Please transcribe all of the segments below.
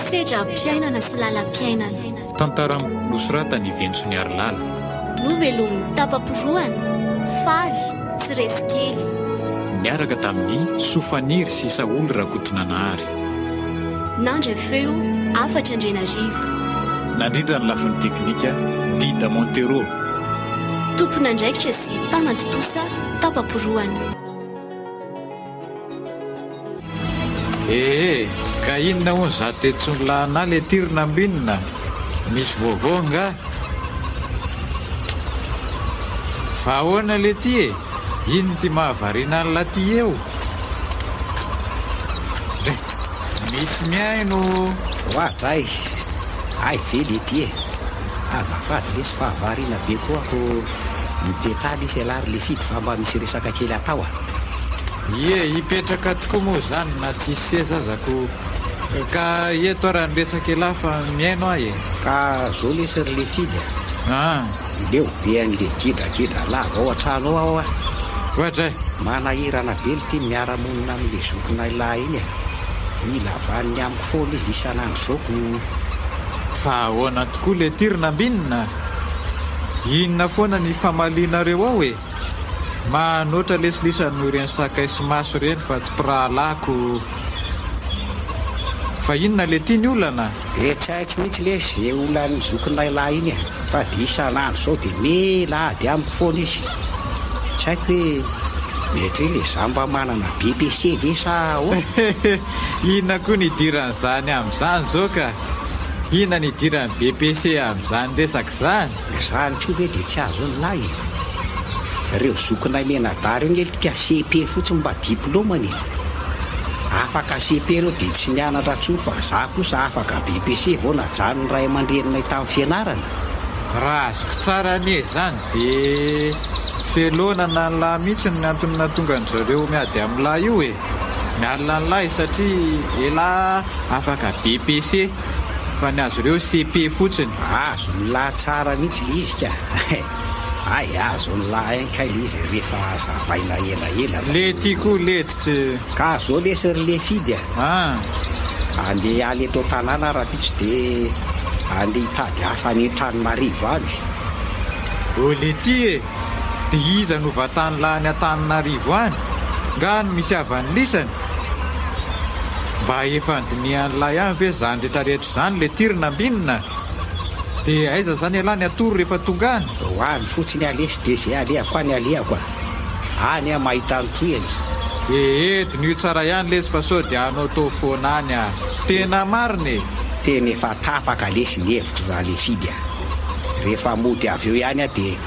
sedra mpiainana sy lalam-piainana. Tantara nosoratany Ventsony Arilala. Novelom'ny tapam-poroany, faly, tsy resy kely. Niaraka tamin'ny Sofaniry sy Saoly Rakotonanahary. Nandray feo 4 Nandrindra ny lafin'ny teknika Dida Montero. Tompona andraikitra sy mpanantotosa tapam-poroany. Ka inona hono za tetsony lahana le tirina ambinina misy vaovao nga fa ahoana le ty ino ty mahavariana ny laty eo misy miaino ohatray ay ve le ty azafady lesy fahavariana be koa ko mipetaly isy alary le fidy fa mba misy resaka kely atao hipetraka tokoa moa zany na tsisy sezazako ka eto raha ny resaka ela fa miaino ahy ka zao lesy le fidy leo be an'le gidra lava ao an-trano ao ohatray manahirana be le ty miara-monina amin'le zokona ilahy iny ilavan'ny amiko foana izy isan'andro zoko fa ahoana tokoa le tirina ambinina inona foana ny famalianareo ao manoatra lesilisan'ny ireny sakay sy maso ireny fa tsy pirahalako fa inona le tia ny olana tsy haiko mihitsy lesy ze olan'ny zokona ilahy iny fa di isan'andro zao dia melady amiko foana izy tsy haiko hoe mety hoe le za mba manana BBC ve sa inona koa nidiran'izany amin'izany zao ka inona nidiran'ny BBC amin'izany resaka izany zany koa ve dia tsy azo ny lahy reo zokona menadary io ngetika CP fotsiny mba diplômany afaka CP reo dia tsy nianatra tsoa fa za kosa afaka BBC vao najanony ray aman-drenina tamin'ny fianarana raha azoko tsara anie zany dia felonana ny lahy mihitsy ny antonina tonga ny zareo miady amin'ny lahy io mialina ny lahy satria ela afaka BBC fa ny azo ireo CP fotsiny azo ny lahy tsara mihitsy le izy ka ay azo ny lahy kay le izy rehefa azavaina elaela le tiako letitsy ka zao lesy le fidy andeha aly eto tanàna raha-pitsy dia andeha hitady asa any Antananarivo any le ty dia iza no vatany lahy ny Antananarivo any nga no misy avany lisany mba efa andinihan'ny lahy any ve zany rehetrarehetra zany le tirina ambinina dia aiza zany alahy ny atory rehefa tonga any hoany fotsiny alesy dia zay aleako any aleako any mahita ny toyany dia io tsara ihany lesy fa sao dia anao tao foana any tena mariny tena efa tapaka lesy ny hevitro raha le fidy rehefa mody avy eo ihany dia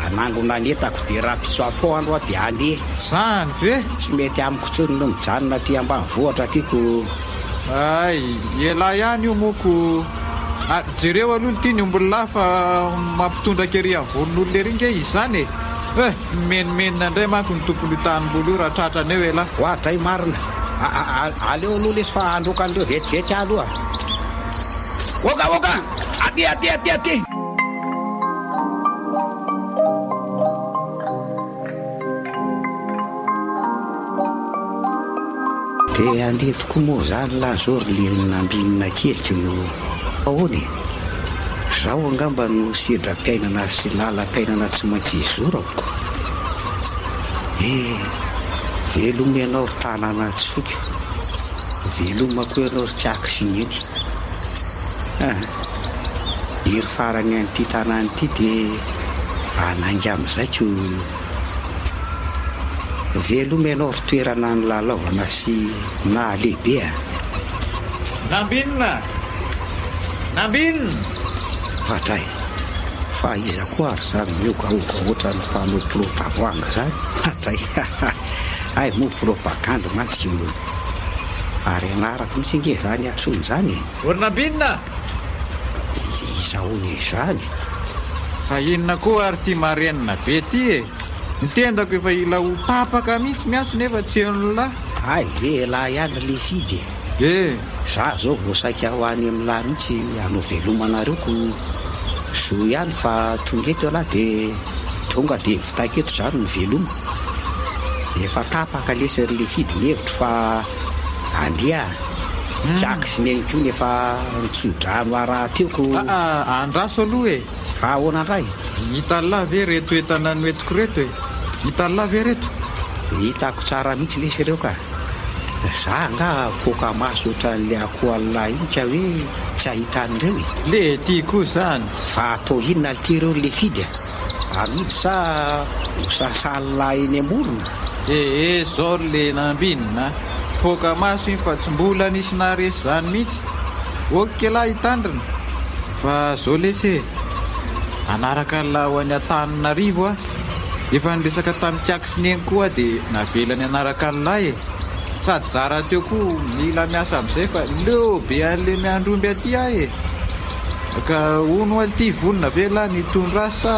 anangona netako dia raha mpisoapo andro dia andeha zany ve tsy mety amiko tsony no mijanona ty ambanivohitra tiako ay ela ihany io moko jereo aloha ty ny ombololahy fa mampitondra kery volon'olo le ringe izy zany menimenina indray manko ny tompony tanimboly io raha tratrany eo ela ohatray marina aleo aloha lesy fa androkan'ireo vetivety aloha oka aty dia andeha tokoa moa zany lahy zao ry lirina ambinina kelyka no ahoany zaho angamba no sedra-piainana sy lalam-piainana tsy maintsy izorako veloma ianao ry tanàna tsoko veloma koa ianao ry tiako sy ny eny iry farany an'ity tanàny ity dia anainga amin'izay ko veloma ianao ry toerana ny lalaovana sy nahalehibe nambinina fatray fa iza koa ary zany miogaoga ohatra ny mpanao pirotavoanga zany fatray ay moa propaganda mantsika io ary anarako mihitsy nge zany atsony zany nambinina izahony zany fa inona koa ary ty marenina be ty nitendako efa ila ho tapaka mihitsy miantso nefa tsy en'olahy ay ve lahy ihany le fidy za zao voasaika ho any amin'ny lahy mihitsy anao velomanareo ko zo ihany fa tonga eto alahy dia tonga dia vitaiko eto zany ny veloma efa tapaka lesy ry le fidy ny hevitro fa andeha Tiako sy neny koa nefa nitsodrano araha teoko andraso aloha e fa ahoana indray hitalahy ve reto entana noetiko reto e hitalahy ve reto hitako tsara mihitsy lesy ireo ka za nga koka maso ohatran'le akohalahy iny ka hoe tsy ahitan'ireo e le ty koa zany fa atao inona ty ireo le fidy amidy sa hosasalilahy eny amorona zao le nambinina poka maso iny fa tsy mbola nisy naharesy zany mihitsy okelahy hitandrina fa zao lesy anaraka lahy ho any Antananarivo efa niresaka tamin'ny Tiako sy neny koa dia navelany anaraka ny lahy sady zara teo koa mila miasa amin'izay fa leo be an'le miandromby aty ahy ka ono aty vonona vela nitondra sa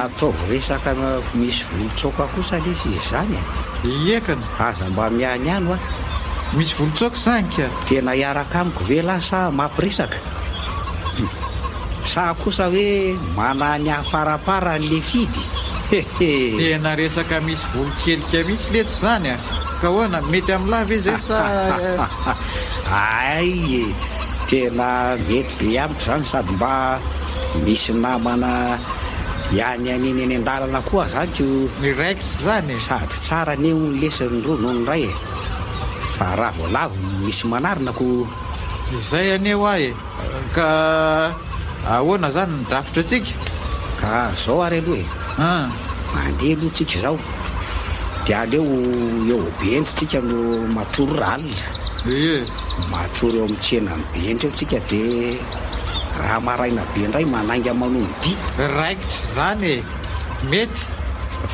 ataovy resaka misy volotsoka kosa lesy izy zany iekana aza mba mianiano misy volotsoka zany ka tena hiaraka amiko vela sa mampiresaka sa kosa hoe manany afarapara n'le fidy tena resaka misy volokelika misy lety zany ka hoana mety amin'lahy ve zay sa ay tena mety be amiko zany sady mba misy namana ihany aniny any an-dalana koa zany ko ny raikitsy zany sady tsara neo ny lesiny ro noho ny ray fa raha voalavo misy manarina ko izay aneo ahy ka ahoana zany nydafitra atsika ka zao ary aloha mandeha aloha tsika zao dia aleo eo bentsitsika no matory ralina matory eo amin'ny tsena ny bentry eo tsika dia raha maraina be indray manainga manomby raikitra zany mety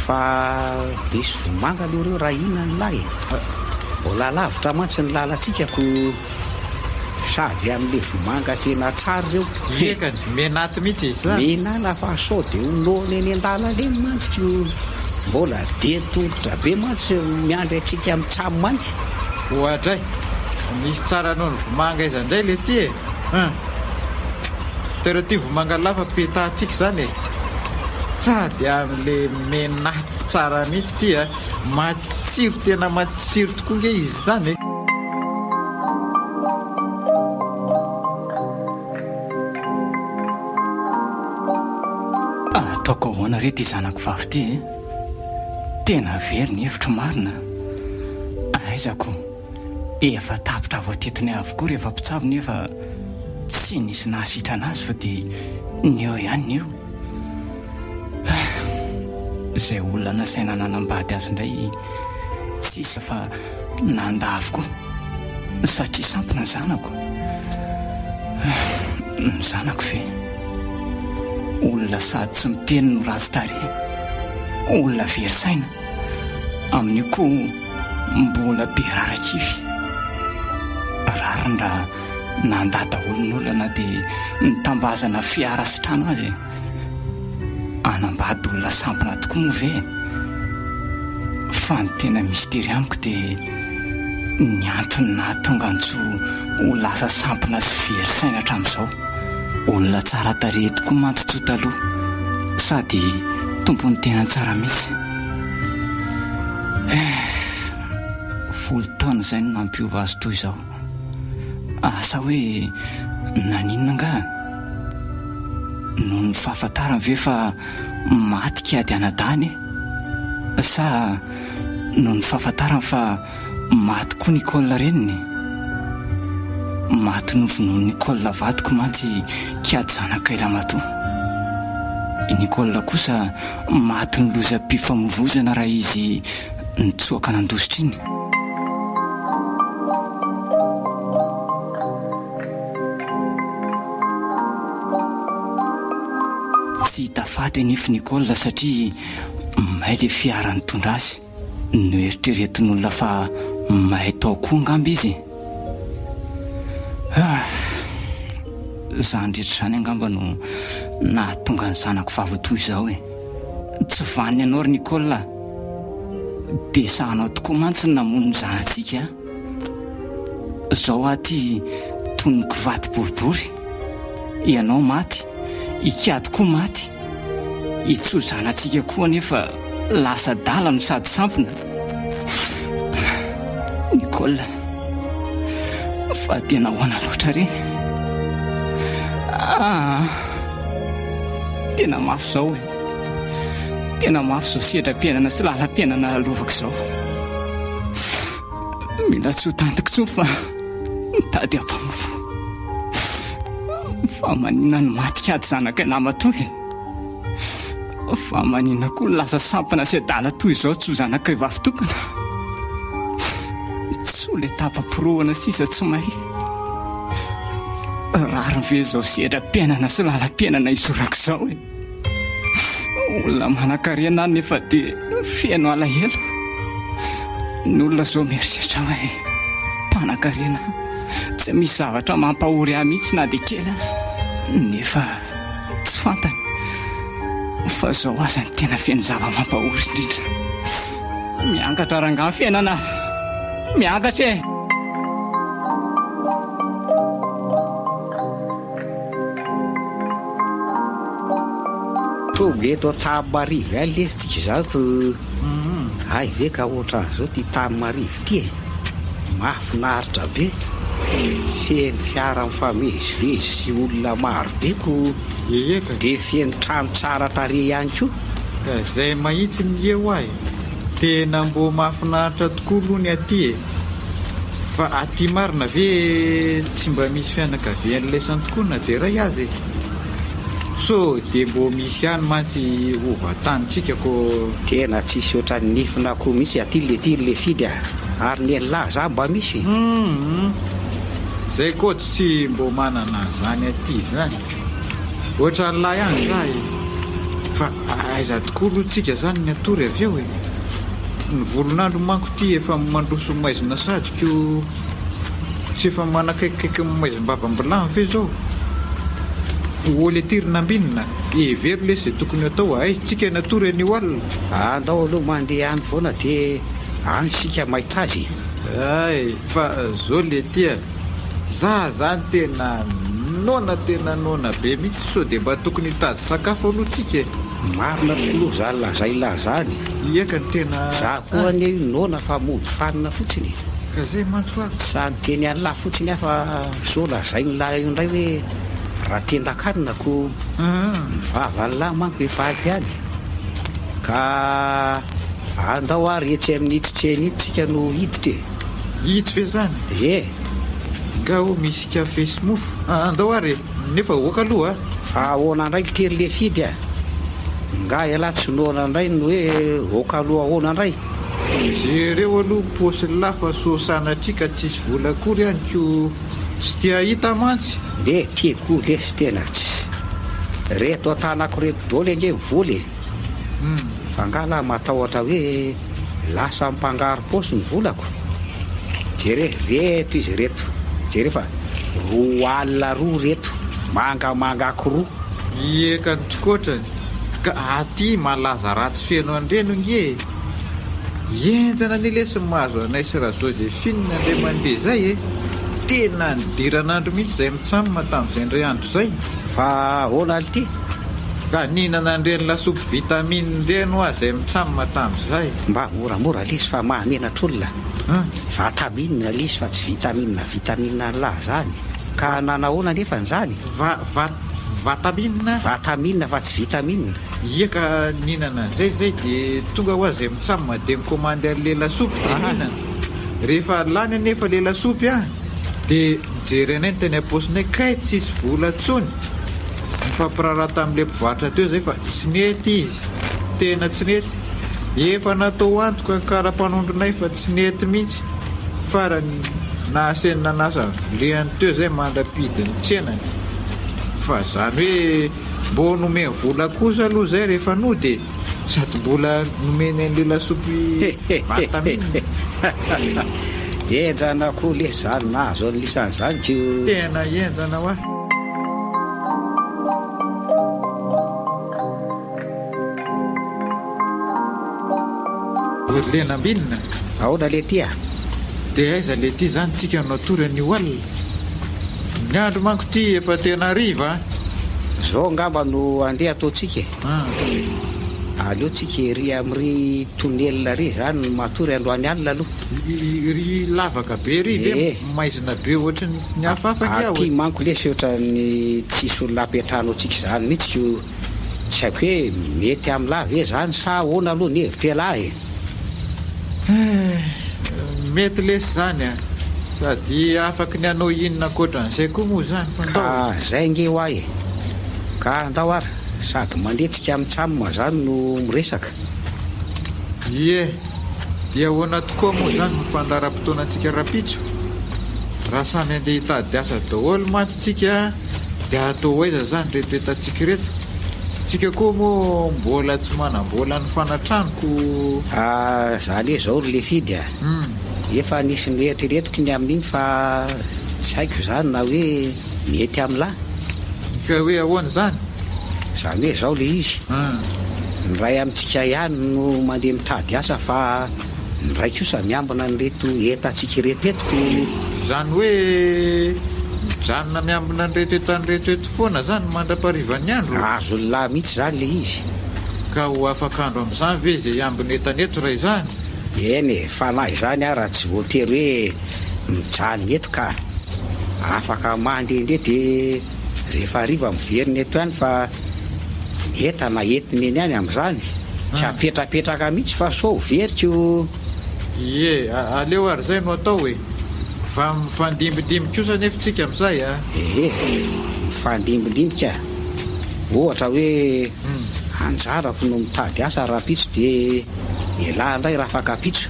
fa misy vomanga leo reo raha ina ny lahy mbola lavitra mantsy ny lalantsika ko sady amin'le vomanga tena tsara reo ekany menaty mihitsy izy zany menana fa sao dia honoana eny an-dala reny mantsy mbola de tongotra be mantsy miandry atsika amin'ny tsamo mantsy ohatray misy tsara noho ny vomanga izy andray le ty tero ty vomanga lafa petahantsika zany sady amin'le menaty tsara mihitsy ty matsiro tena matsiro tokoa nge izy zany ataoko ahoana re ty zanako vavy ty tena very ny hevitra marina aizako efa tapitra voatetiny avokoa rehefa mpitsabo nefa tsy nisy nahasitrana azy fa dia ny eo ihany io izay olona nasaina nanambady azy indray tsisy fa nanda avokoa satria sampina ny zanako ny zanako ve olona sady tsy miteny no ratsy tare olona verisaina amin'io koa mbola be rarakify rariny raha nandada olon'olona dia nitambazana fiara sy trano azy anambady olona sampina tokoa moa ve fa ny tena mistery amiko dia ny antony nahatonga antsoa ho lasa sampina sy verisaina hatramin'izao olona tsara tarehy tokoa mantsy taloha sady tompony tena tsara mihitsy folo taona izay no nampiova azy toy izao asa hoe naninona nga noho ny fahafantarany ve fa maty kiady anadany sa noho ny fahafantarany fa maty koa Nicola reniny maty novo noho Nicola vadiko mantsy kiady zanakaila matoa Nicola kosa maty ny lozam-pifamovozana raha izy nitsoaka nandositra iny tsy hitafaty anify Nicola satria may le fiara nitondra azy no eritreretin'olona fa mahay tao koa ngamba izy zany rehetra zany angamba no nahatonga ny zanako vavy toy izao tsy vaniny ianao ry Nicola dia sahanao tokoa mantsy ny namono ny zanatsika zao aty tonoko vaty boribory ianao maty ikiady koa maty itso zanatsika koa nefa lasa dala no sady sampina Nicola fa tena hoana loatra re. Tena mafy zao e. Tena mafy zao sedram-piainana sy lalam-piainana alovako izao. Mila tsy ho tantiko tso fa mitady ampamofo. Fa manina ny matikady zanaka namatoy. Fa manina koa lasa sampana sy adala toy izao tsy ho zanaka vavy tokana. Tsy ho le tapa-poroana sisa tsy mahay. Rariny ve izao sedram-piainana sy lalam-piainana izorako izao e. Olona manan-karena nefa dia feno alahelo. Ny olona izao mieritreritra hoe mpanan-karena tsy misy zavatra mampahory ahy mihitsy na dia kely aza. Nefa tsy fantany fa izao aza ny tena feno zava-mampahory indrindra. Miangatra rangaha ny fiainana. Miangatra e. Toga eto Tamarivy lesitsika izako. Ay ve ka ohatran'izao ty Tamarivo ty e. Mahafinaritra be. Feno fiara mifamezivezy sy olona maro be ko. Eka. Dia feno trano tsara tarehy ihany koa. Ka izay mahitsy ny eo ahy. Tena mbo mahafinaritra tokoa aloha ny aty e. Fa aty marina ve tsy mba misy fianakavian'ny lesany tokoa na dia ray azy e. So dia mbo misy ihany mantsy ovatanitsika ko. Tena tsisy ohatran'ny nifina koa misy aty le fidy ary ny lahy za mba misy. Zay koa tsy mbo manana zany aty zany. Ohatran'ny lahy ihany za e. Fa aiza tokoa aloha tsika zany ny atory avy eo e. Ny volon'andro manko ty efa mandroso maizina sadiko. Tsy efa manakaikikaiky maizim-bava-mbilany ve zao. Oly tirina ambinina every le izay tokony atao aisytsika natory ny olona. Andao aloha mandeha any foana dia any sika mahita azy. Ay fa zao le tia za zany tena nona be mihitsy so dia mba tokony hitady sakafo aloha tsika. Marina tokoa za lazay lazany. Iaka ny tena za koa ny nona fa mody fanina fotsiny. Ka zay mantso ako sany teny any lahy fotsiny aho fa so lazay ny lahy indray hoe raha tendan-kanina ko vavany lahy manko epaty any ka andao ary etsy amin'ny hiditseny hiditsika no hiditra hiditra ve zany e. Nga ho misy kafe sy mofo andao ary nefa hoaka aloha fa ahoana indray tery le fidy nga ialahy tsy noana indray no hoe hoaka aloha ahoana indray jereo aloha posy lafa so sanatrika tsisy vola akory ihany ko tsy tia hita mantsy. Le tiako lesy tena tsy reto atanako reto dôly nge voly fa ngala matahotra hoe lasa mipangaro posy ny volako. Jere reto izy reto jere fa roa alina roa reto mangamangako roa. Eka ny tokotrany ka aty malaza ratsy feno andreno nge enjana ny lesy mahazo anay sy raha Joséphine andray mandeha zay e. Tena nidiran'andro mihitsy izay mitsamina tamin'izay indray andro zay. Fa ahoana ty ka ninana andreny lasopy vitamine ndreno azy izay mitsamina tamin'izay. Mba moramora lesy fa mahamenatr'olona. Vitamine lesy fa tsy vitamine lahy zany ka nanahoana nefa n'izany. Vitamine fa tsy vitamine. Iaka ninana zay dia tonga ho azy izay mitsamina dia nikomandy an'le lasopy dia ninana. Rehefa lany anefa le lasopy dia mijery anay ny teny am-posinay kay tsisy vola tsony. Mifampirarata amin'ilay mpivarotra teo zay fa tsy nety izy. Tena tsy nety. Efa natao antoka kara-panondronay fa tsy nety mihitsy. Farany nahasenina nasa vilehany teo zay mandra-pidiny tsenany. Fa zany hoe mbo nomeny vola kosa aloha zay rehefa no dia sady mbola nomeny an'le lasopy vitamine. Enjana koa le zany nahazo any lisan'izany ko tena enjana ho ahy. Lena ambinina ahoana le ty dia aiza le ty zany tsika natory ny olona. Ny andro manko ty efa tena hariva zao ngamba no andeha ataotsika aleotsika ery amin'ry tonelina ry zany matory androany alina aloha ry lavaka be ry ve maizina be ohatry ny hafahafa aty manko lesy ohatra ny tsisy olona ampiatranao tsika zany mihitsy ko tsy haiko hoe mety am'lahy ve zany sa ahoana aloha ny hevitra lahy mety lesy zany a sady afaky ny anao inona koatran'izay koa moa zany ka zay nge ho ahy ka andao ary sady mandetsika amintsamoma zany no miresaka ie dia hoana tokoa moa zany mifandara-potoanantsika rapitso raha samy andeha hitady asa daholo mantsitsika dia atao hoaiza zany retoretantsika reto tsika koa moa mbola tsy manambola ny fanatranoko zany hoe zao ry le fidy a efa nisy ny eritreretiko ny amin'iny fa tsy haiko zany na hoe mety amin'lahy ka hoe ahoana zany zany hoe zao le izy ny ray amintsika ihany no mandeha mitady asa fa ny ray kosa miambina ny reto etantsika retetiko zany hoe mijanona miambina ny retetany reteto foana zany mandra-parivan'ny andro azo ny lahy mihitsy zany le izy ka ho afaka andro amin'izany ve zay ambiny etaneto ray zany eny fanahy zany a raha tsy voatery hoe mijany eto ka afaka mandehandeha dia rehefa ariva miveriny eto ihany fa etana entiny eny ihany amin'izany tsy apetrapetraka mihitsy fa so veriko ie aleo ary zay no atao hoe fa mifandimbidimbika kosa nefa tsika amin'izay a mifandimbidimbika ohatra hoe anjarako no mitady asa rapitso dia elahy indray raha afaka pitso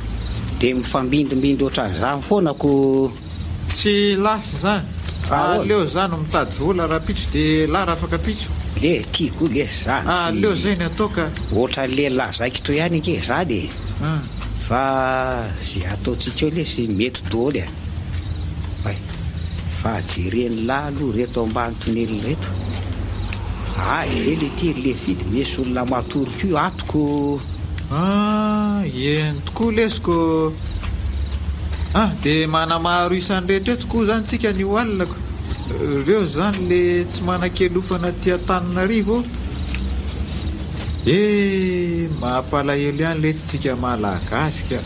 dia mifambindimbidy ohatran'izany foanako tsy lasy zany aleo zany mitady vola rapitso dia lahy raha afaka pitso le tiako le zany aleo zay ny atao ka ohatra le lazaiko to ihany nke zany fa zay ataontsika eo le sy mety daholo a fa jereny lahy aloha reto ambany tonelina reto ve le ty le fidy misy olona matoriko io atoko eny tokoa lesiko dia manamaharo isan'rehetra eto koa zany tsika ny hoalinako ireo zany le tsy manan-kelofana tia Tananarivo mampalahelo ihany lesitsika malagasy ka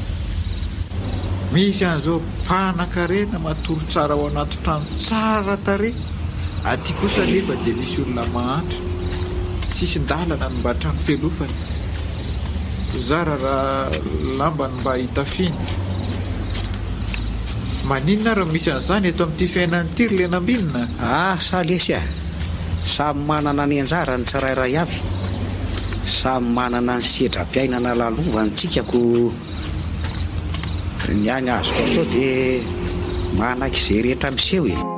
misy an'izao mpanan-karena matoro tsara ao anaty trano tsara tare aty kosa nefa dia misy olona mahantra sisy ndalana ny mba trano felofany zara raha lambany mba hitafiny maninona raha misy an'izany eto amin'ity fiainany ity ry lenambinina sa lesy a samy manana ny anjara ny tsirairay avy samy manana ny sedram-piainana lalovany tsikako ny any azoko atao dia manak' izay rehetra miseho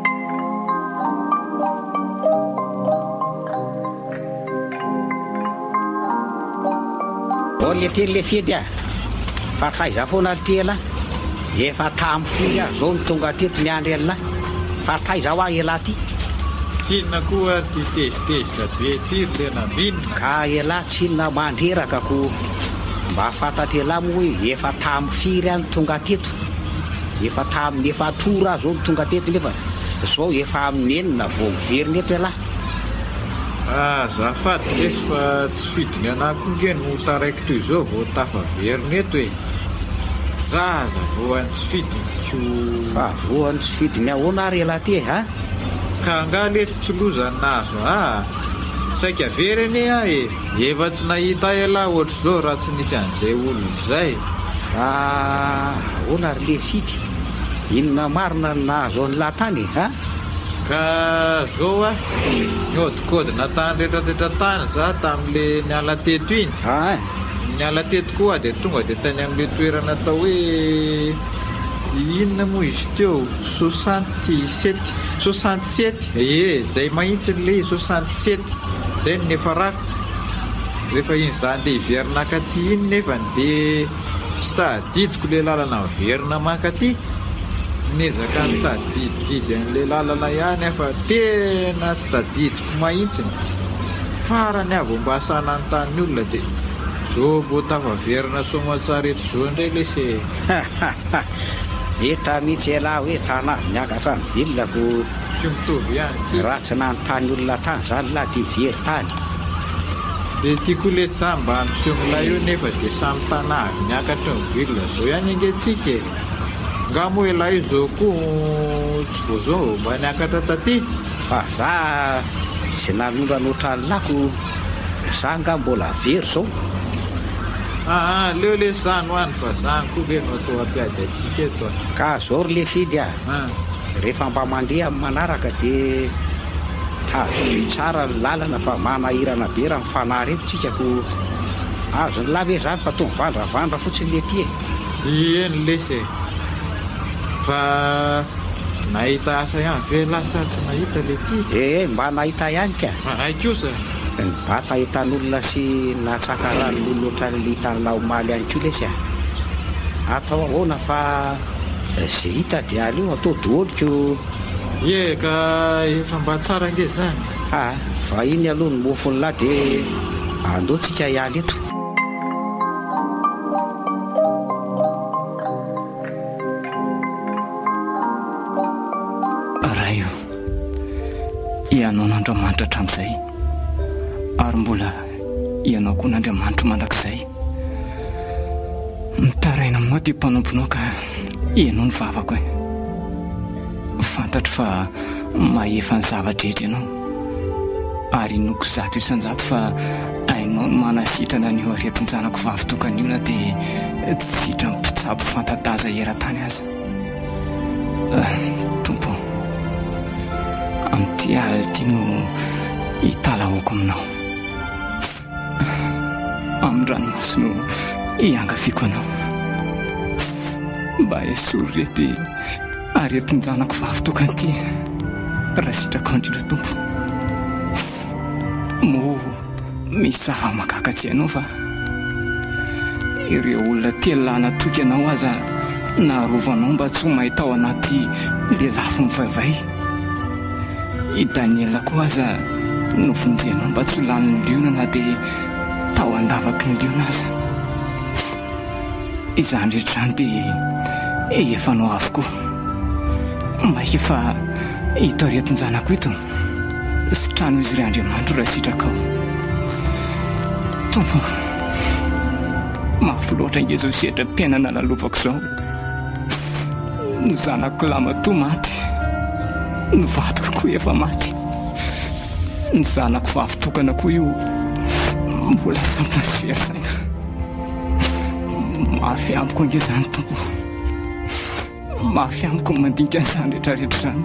le teny le fiedy fa taiza foana tela efa tamy firy zao ny tonga teto ny andry alina fa taiza ho ahy elahy ty tsinona koa ty tezitezitra be ty ry lenambinina ka elahy tsinona mandreraka ko mba fantatry elahy moa hoe efa tamy firy any tonga teto efa tamin'ny efa tora zao ny tonga teto nefa zao efa amin'ny enina vao miveriny eto elahy zafady lesy fa tsy fidiny anakonge no taraiky toy zao vao tafaveriny eto zaza voany tsy fidiny ko fa voany tsy fidiny ahoana ary elahy ty ka nga lety tsy lozany nazo saika veriny efa tsy nahita elahy ohatry zao raha tsy nisy an'izay olona zay ahoana ary le fidy inona marina nahazo any lahatany ka zao niodikodina tany rehetrarehetra tany za tamin'le niala teto iny niala teto koa dia tonga dia tany amin'le toerana atao hoe inona moa izy teo 67 zay mahitsiny le 67 zay ny nefa rako rehefa iny zany le hiverina akaty iny nefa dia tsy tadidiko le lalana miverina mankaty nezaka ny tadidididy an'le lalana ihany fa tena tsy tadidiko mahitsiny farany avo mba asana ny tany olona dia zao mbo tafaverina somatsara eto zao indray lesy eta mihitsy elahy hoe tanazy miakatra ny vilonako tsy mitovy ihany raha tsy nanontany olona tany zany lahy ty very tany dia tiako le samba miseho milay eo nefa dia samy tana avy niakatra ny vilona zao ihany angentsika nga moa ilay izao koa tsy vo zao mba niakatra taty fa za tsy nanondranoatra lako za nga mbola very zao leo le sano any fa zany koa ve no atao ampiady atsika eto ka zao ry le fidy rehefa mba mandeha amin'ny manaraka dia taditry tsara ny lalana fa manahirana be raha mifanahy reto tsikako azo ny lave zany fa toa mivandravandra fotsiny le ty eny lesy fa nahita asa ihany ve lasa tsy nahita le ty mba nahita ihany ka aikosa ny bata hitan'olona sy natsaka ran'olona oatra litanyla omaly ihany koa lesy atao ahoana fa zay hita dia aleo atao doholiko ka efa mba tsara nge zany fa iny aloha ny mofony lahy dia andeotsika hialy eto raha io ianao n'Andriamanitra hatramin'izay ary mbola ianao koa n'Andriamanitra mandrakizay mitaraina aminao ty mpanomponao ka ianao ny vavako fantatro fa mahefa ny zavadrehetra ianao ary noko zato isan-jato fa ainao ny manasitrana nio aretin-janako vavy-tokaniona dia tsy sitra ny mpitsabo fantadaza eran-tany aza tompo amin'ity alina ity no hitalahoako aminao amin'ny ranomaso no hiangafiako anao mba esory rety aretin-janako vavy-tokany ity raha sitrako indrindra tompo mo misy zava-mahagaga tsy hainao fa ireo olona telana toky anao aza naharovanao mba tsy ho mahita ao anaty lelafo mivaivay i Daniela koa aza novonjenao mba tsy lan'ny liona na dia tao andavaky ny liona aza izany rehetrany dia efa nao avokoa mba efa hito aretin-janako ito sy trano izy ry Andriamanitra raha sitrakao tompo mafy loatra ngezo setra mpiainana nalovako izao ny zanako lamatoa maty ny vatiko koa efa maty ny zanako vavy-tokana koa io mbola sampina sy fiasaina mafy amiko ange zany tompo mafy amiko mandinika an'izany rehetrarehetra zany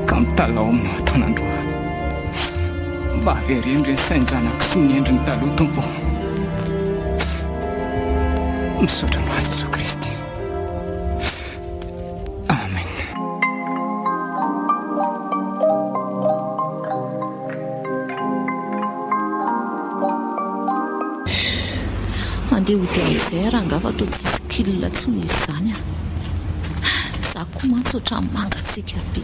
ka mitalao aminao ataon'androany mba avereny reny sain-janako sy ny endriny taloha tompo misaotra no azy Jesosy Kristy amen andeha hody amin'izay raha angava atao tsisy kilina tsony izy zany za koa mantsy ohatrany mangatsika be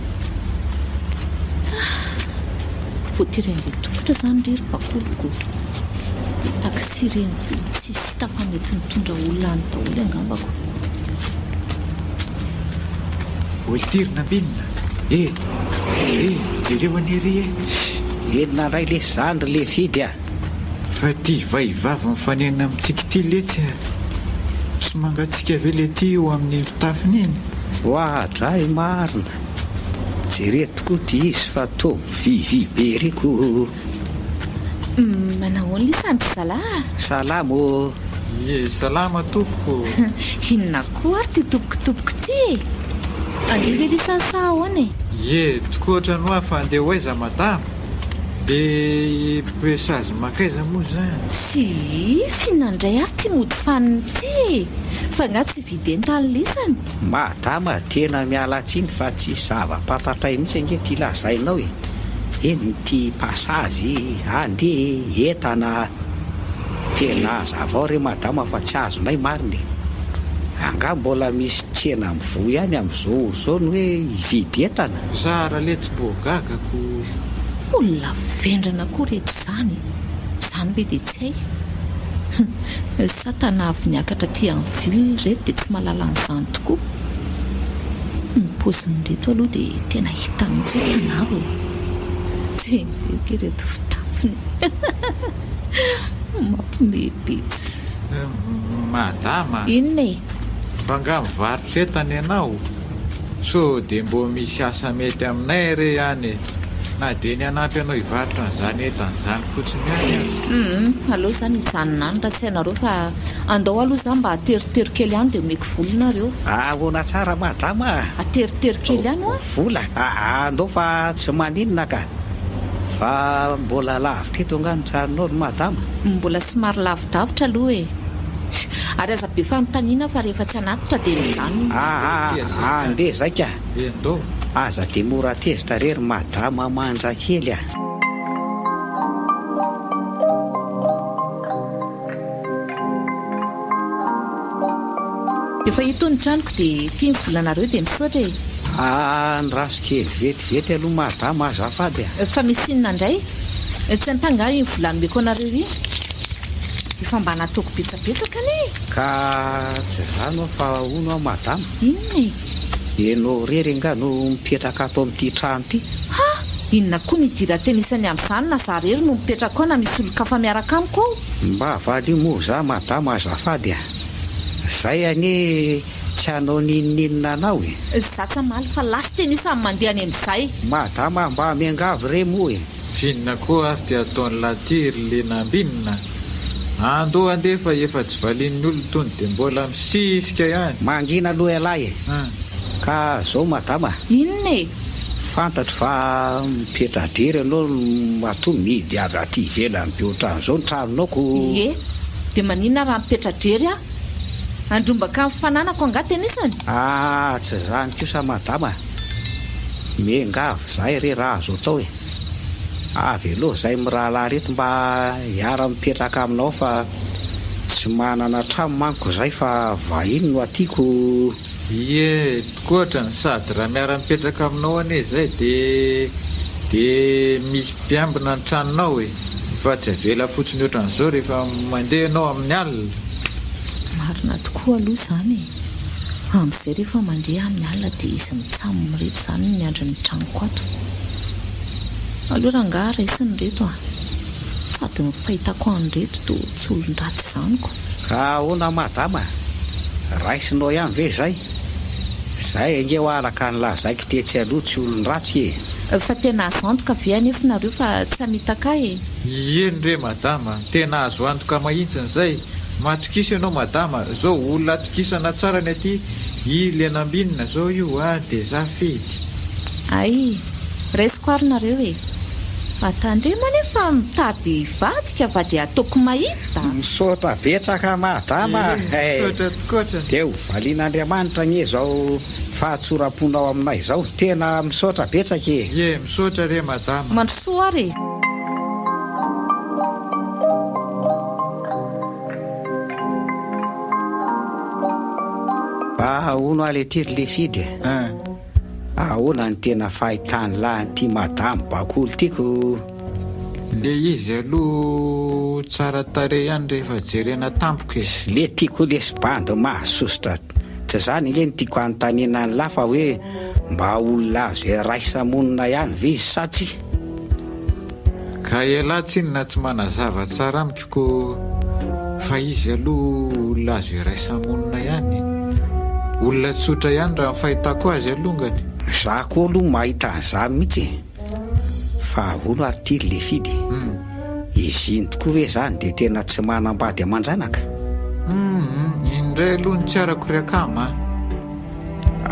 voatery andeha tongotra zany rery-pakoloko taksi reniko tsy hita fa mety mitondra olona any daholy angambako oltirina ambinina jereo anery enina ray le zandry le fidy fa ty vaivavy mifanena amintsika ty letsy sy mangatsika ve le ty eo amin'ny fitafiny iny oadray marina jere tokoa ty izy fa to vivy be reko manao lisandry salamo salama tompoko inona koa ary ty tompokotopoko ty andeha ve lisasa ahoany tokoa ohatra no afa andeha ho aiza madama dia pesazy makaiza moa zany tsy finanandray ary ty mody faniny ty fa nga tsy videntany lisany madama tena mialatsiny fa tsy zava-patatray mihitsy ange ty lazainao eny ty pasazy andeha entana tena azavao re madama fa tsy azonay mariny anga mbola misy tsena mivoy ihany amin'izao zao ny hoe hividy entana zara le tsy boagagako olona vendrana koa reto zany be dia tsy hay satana avy niakatra ty amin'ny vilona reto dia tsy mahalala an'izany tokoa poziny reto aloha dia tena hita mihitsy tanavo dia eoke reto fitafy afony. Mampimepitsy. Madama, inona e? fa nga mivarotra entana ianao, so dia mbo misy asa mety aminay re ihany e. Na dia ny anampy ianao hivarotra n'izany entan'izany fotsiny ihany azy. Aloha izany hijanona any raha tsy hainareo fa andao aloha izany mba ateritero kely ihany dia omeko volonareo. Ahoana tsara madama. Ateritero kely ihany ho vola andao fa tsy maninona ka, fa mbola lavitra eto angano tsarinao ny madama. Mbola somary lavidavitra aloha e. Ary aza be fanontaniana fa rehefa tsy anatitra dia mijanona. Andeha zay ka. Endao. Aza dia mora tezitra rery madama manja kely a. Efa hito ny tranoko dia tia ny volanareo dia misaotra e. Ny raso kely vetivety aloha madama azafady a. Fa misy inona indray? Tsy antanga iny volanymeko anareo iny. Efa mba nataoko betsabetsaka ane. Ka tsy zany aho fa hono aho madama. Inona e? Enao rery nga no mipetraka ato amin'ity trano ity. Ha! Inona koa ny dira tenisany amin'izany na za rery no mipetraka ao na misy olon-kafa miaraka amiko ao? Mba valio moa za madama azafady a. Zay anie tsy hanao nininina anao e. Za tsy hamaly fa lasy tenisany mandeha any amin'izay. Madama mba miangavy re moa e. Finina koa ary dia ataon'ny latiry lenambinina. Ando andeha fa efa tsy valin'ny olona tony dia mbola misisika ihany. Mangina aloha alay e. Ka zao madama. Inona e? Fantatro fa mipetradery ianao ato midy avy aty ivelany be ohatran'izao ny tranonao. Ie, dia maninona raha mipetradery a? Andrombaka amin'ny fananako anga tenisany? Tsy zany kosa madama. Miangavy zay re raha azo atao e. Avy aloha zay mirahalahy reto mba hiara mipetraka aminao fa tsy manana trano manko zay fa vahiny no atiako. Ie, tokoatrany sady raha miara mipetraka aminao ane zay dia misy mpiambina ny tranonao e. Fa tsy avela fotsiny ohatran'izao rehefa mandeha ianao amin'ny alina. Marina tokoa aloha izany e. Amin'izay rehefa mandeha amin'ny alina dia izy mitsamo mireto izany ny andron'ny tranoko ato. Aloha raha nga raisiny reto a. Sady ny fahitako any reto toa tsy olon-dratsy izanyko. Ka ahoana madama? Raisinao ihany ve zay? Zay ange ho araka ny lazaiko tetsy aloha tsy olon-dratsy e. Fa tena azo antoka ve anefinareo fa tsy hamitaka e? Eny re madama, tena azo antoka mahitsiny zay. Matokisa ianao madama, zao olona atokisana tsara ny aty ilenambinina zao io dia za fety. Ay, raisiko ary nareo e. Vatandrema nefa mitady vadika va dia ataoko mahita. Misaotra betsaka madama. Misaotra tokoatra. Dia ho valian'Andriamanitra nye zao fahatsoram-ponao aminay zao. Tena misaotra betsaka e. Ie, misaotra re madama. Mandrosoa ary. Ahoana ale tiry le fidy e. Ahoana ny tena fahitany lahan'ity madama bakolo tiako. Le izy aloha tsara tare ihany rehefa jerena tampoka e. Le tiako lesy bandy mahasositra. Tsy zany le ny tiako anontaniana ny lafa hoe mba olona azo raisamonina ihany ve izy sa tsy? Ka ela tsinona tsy manazava tsara amiko fa izy aloha olona azo raisamonina ihany. Olona tsotra ihany raha fahitako azy alongany. Za koa aloha mahita an'izany mihitsy. Fa ahoana ary tiry le fidy. Izy iny tokoa hoe zany dia tena tsy manambady aman-janaka. Indray aloha ny tsy arako riakama.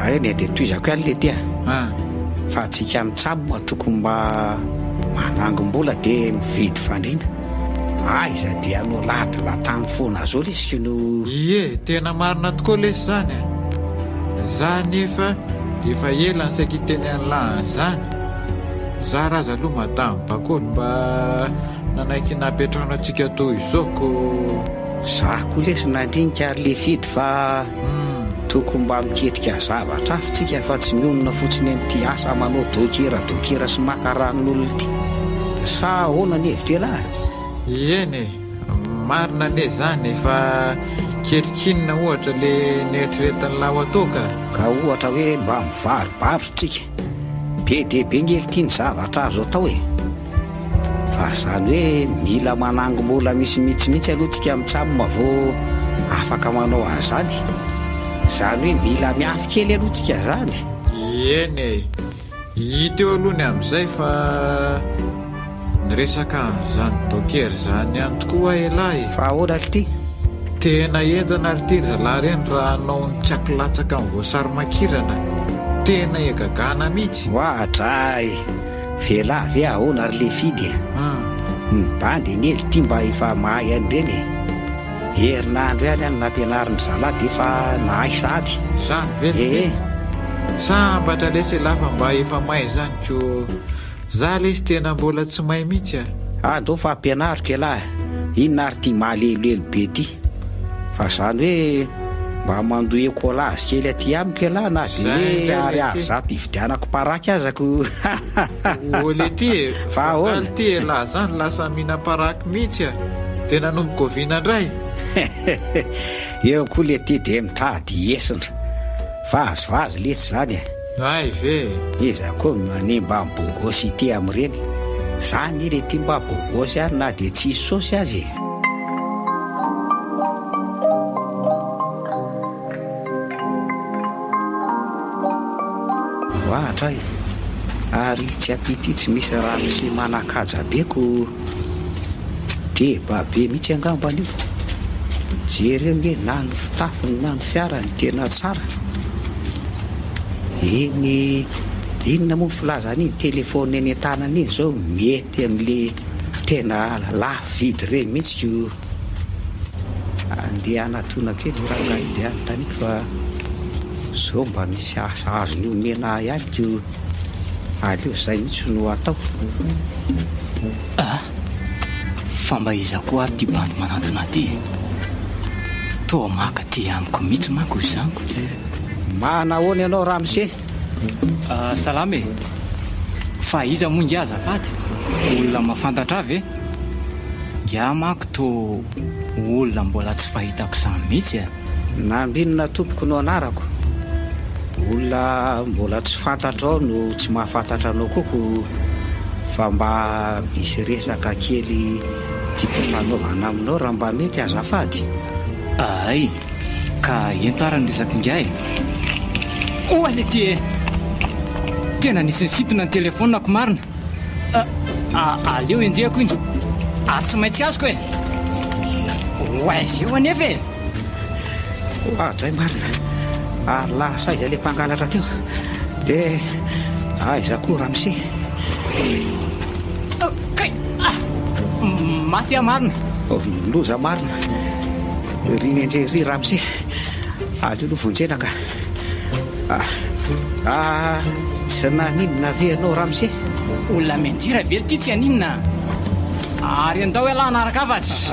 Eny dia toizako ihany le tia. Fa atsika mitsamo tokony mba manangom-bola dia mividy fandriana. Aiza dia anao ladila tamin'ny foana zao lesika no. Ie, tena marina tokoa lesy zany a. Zany efa ela ny saika teny an'lahy zany. Za raza aloha madama bakolo mba nanaiky napetrana antsika toy izao ko. Za koa lesy nandinika ary le fidy fa tokony mba miketrika zavatra afitsika fa tsy mionona fotsiny amin'ity asa manao dokera sy makaran'olona ity. Sa ahoana ny hevitra elahy? Eny, marina ne zany fa ketrikinina ohatra le neritreretan'ny laho atoka. Ka ohatra hoe mba mivarobarotsika. Be dia be ngely tia ny zavatra azo atao e. fa zany hoe mila manangom-bola mihitsy aloha tsika mitsamo vao afaka manao azany. Zany hoe mila miafy kely aloha tsika zany. Eny e, hiteo aloha ny amin'izay fa niresaka zany dokery zany ihany tokoa elahy. Fa ahoana ry ty? Tena enjana ry ty ry zalahy reny raha anao ny tsakilatsaka amin'ny voasary makirana. Tena egagana mihitsy. Ohatray vela ve ahoana ry le fidy ny bandy eny ely ty mba efa mahay an'ireny herinandro ihany any nampianariny zalahy dia efa nahay sady zany ve sambatra lesy lafa mba efa mahay zany ko za lesy tena mbola tsy mahay mihitsy andao fa ampianariko elahy inona ary ty mahalelolelo be ty fa zany hoe mba mandoa ekolazy kely aty amiko elahy na dia hoe ary azy zato hividianako paraky azako. ole ty e fa ahoana ty e lahy zany lasa mihina-paraky mihitsy tena nomikoviana indray. Eo koa le ty dia mitady esina fa azovazy lesy zany ay ve iza koa manemba bogosy ity amin'ireny zany le ty mba bogosy ary na dia tsisy sosy azy. Ohatray ary tsy apity tsy misy rano sy manakaja beko dia babe mihitsy angambany io. Jereo nge na ny fitafiny na ny fiarany tena tsara. Eny inona moa filazany iny telefony eny an-tanany iny zao mety amin'le tena lafo vidy reny mihitsy ko andeha anatonako eny rangahy dia anontaniako fa zao mba misy asa azo ny omena ihany ko aleo izay mihitsy no atao. Fa mba iza koa ary ty bandy manantona ty toa maka ty amiko mihitsy manko izaniko. Manahoana ianao Ramose? Salama e, fa iza moa ngy azafady olona mahafantatra avy ngia manko to olona mbola tsy fahitako zany mihitsy Nambinona tompoko no anarako? Olona mbola tsy fantatra ao no tsy mahafantatra anao koako fa mba misy resaka kely tiako fanaovana aminao raha mba mety azafady. Ay ka entara ny resaka ngiay oale ty e tena nisy nisitona ny telefonako marina. Aleo enjehako iny ary tsy maintsy azoko e oaizy eo anefa e. Zay marina ary lahasaiza le mpangalatra teo dia aiza koa Ramose? Kay maty marina loza marina ry nenjery Ramose aleo no vonjena ka tsy naninona ve anao Ramose? olona menjera vely ty tsy aninona ary andao elahy anaraka avatsy.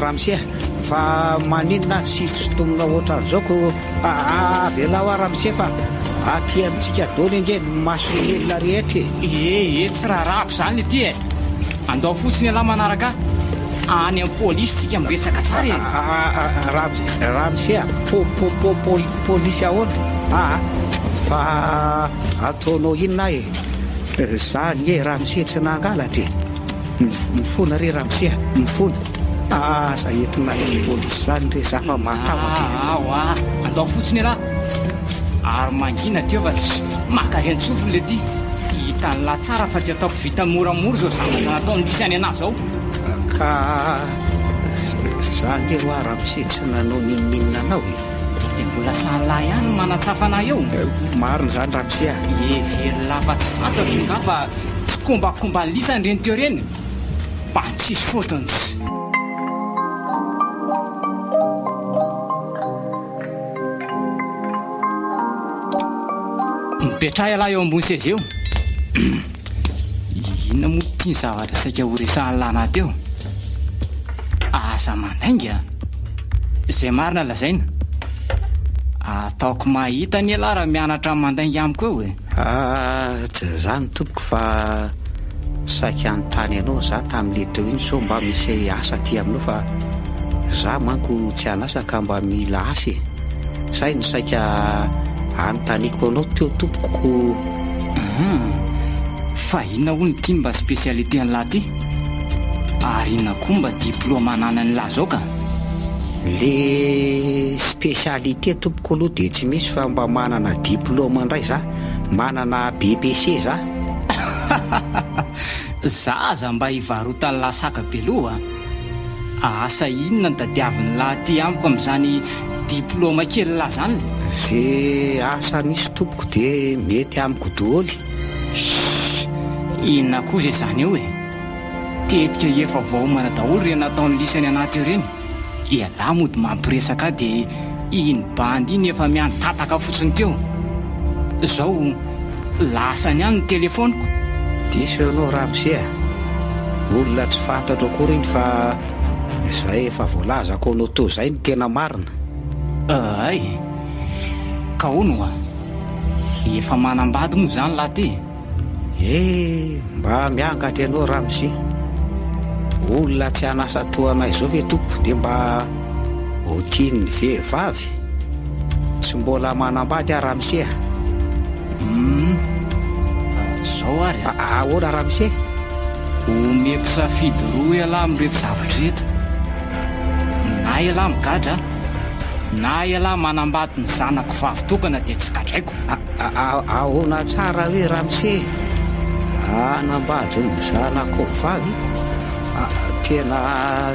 Ramose fa maninona sitosotomina oatra zao ko avelao a Ramose fa aty amintsika dony nge masony olona rehetra tsy raharahako zany ty e andao fotsiny elahy manaraka any amin'ny polisy tsika miresaka tsara e. Ramose polisy ahoana? Fa ataonao inona e zany e Ramose tsy nangalatra mifona re Ramose mifona za entina ny polisy zany re zafa matahotra. Andao fotsiny elahy ary mangina teo fa tsy maka rentsofony le ty hitany lahy tsara fa tsy ataoko vita moramora zao zavatra nataony disany anazy zao ka zany e roa Ramose tsy nanao ninninina anao e dia mbola sahalahy ihany manatsafana eo marina zany Ramose very lafa tsy fantatro nga fa tsy kombakombany lisany reny teo reny mba tsisy fotony mipetrahy alahy eo ambony seza eo. Inona moa tia ny zavatra saika ho resahan'ny lahy teo asa mandainga izay marina lazaina ataoko mahita ny elahy raha mianatra mandainga amiko eo tsy zany tompoko fa saika anytany anao za tamin'le teo iny so mba misy asa ty aminao fa za manko tsy anasaka mba mila asa e zay ny saika antaniko anao teo tompoko. Fa inona ho ny tiany mba spesialite an'lahy ty? Ary na koa mba diplôma ananany lahy zao ka? Le spécialité tompoko aloha dia tsy misy fa mba manana diplôma indray za, manana BPC za. Zaza mba hivarotany lasaka beloha. Asa inona ny tadiavin'ny lahy ty amiko amin'izany diplôma kely lahy zany? Zay asa misy tompoko dia mety amiko daholo. Inona koa zay zany eo e? Tetika efa vaomana daholo reny ataon'ny lisany anaty eo reny. Ialahy mody mampiresaka dia iny bandy iny efa miantataka fotsiny teo. Zao lasany ihany ny telefoniko. Diso ianao Ramose, olona tsy fantatro akory iny fa izay efa voalazako anao to izay no tena marina. Ay, ka ono a? Efa manambady moa zany lahy ty. Mba miangatra ianao Ramose. Olona tsy hanasa toanay izao ve tompoko dia mba ho tian'ny vehivavy. Tsy mbola manambady a Ramose. Zao ary ahoana Ramose? Omeko safidy roa ialahy amin'ireto zavatra reto. Na ialahy migadra, na ialahy manambady ny zanako vavy-tokana dia tsy gadraiko. Ahoana tsara hoe Ramose? Anambady ny zanako vavy? Tena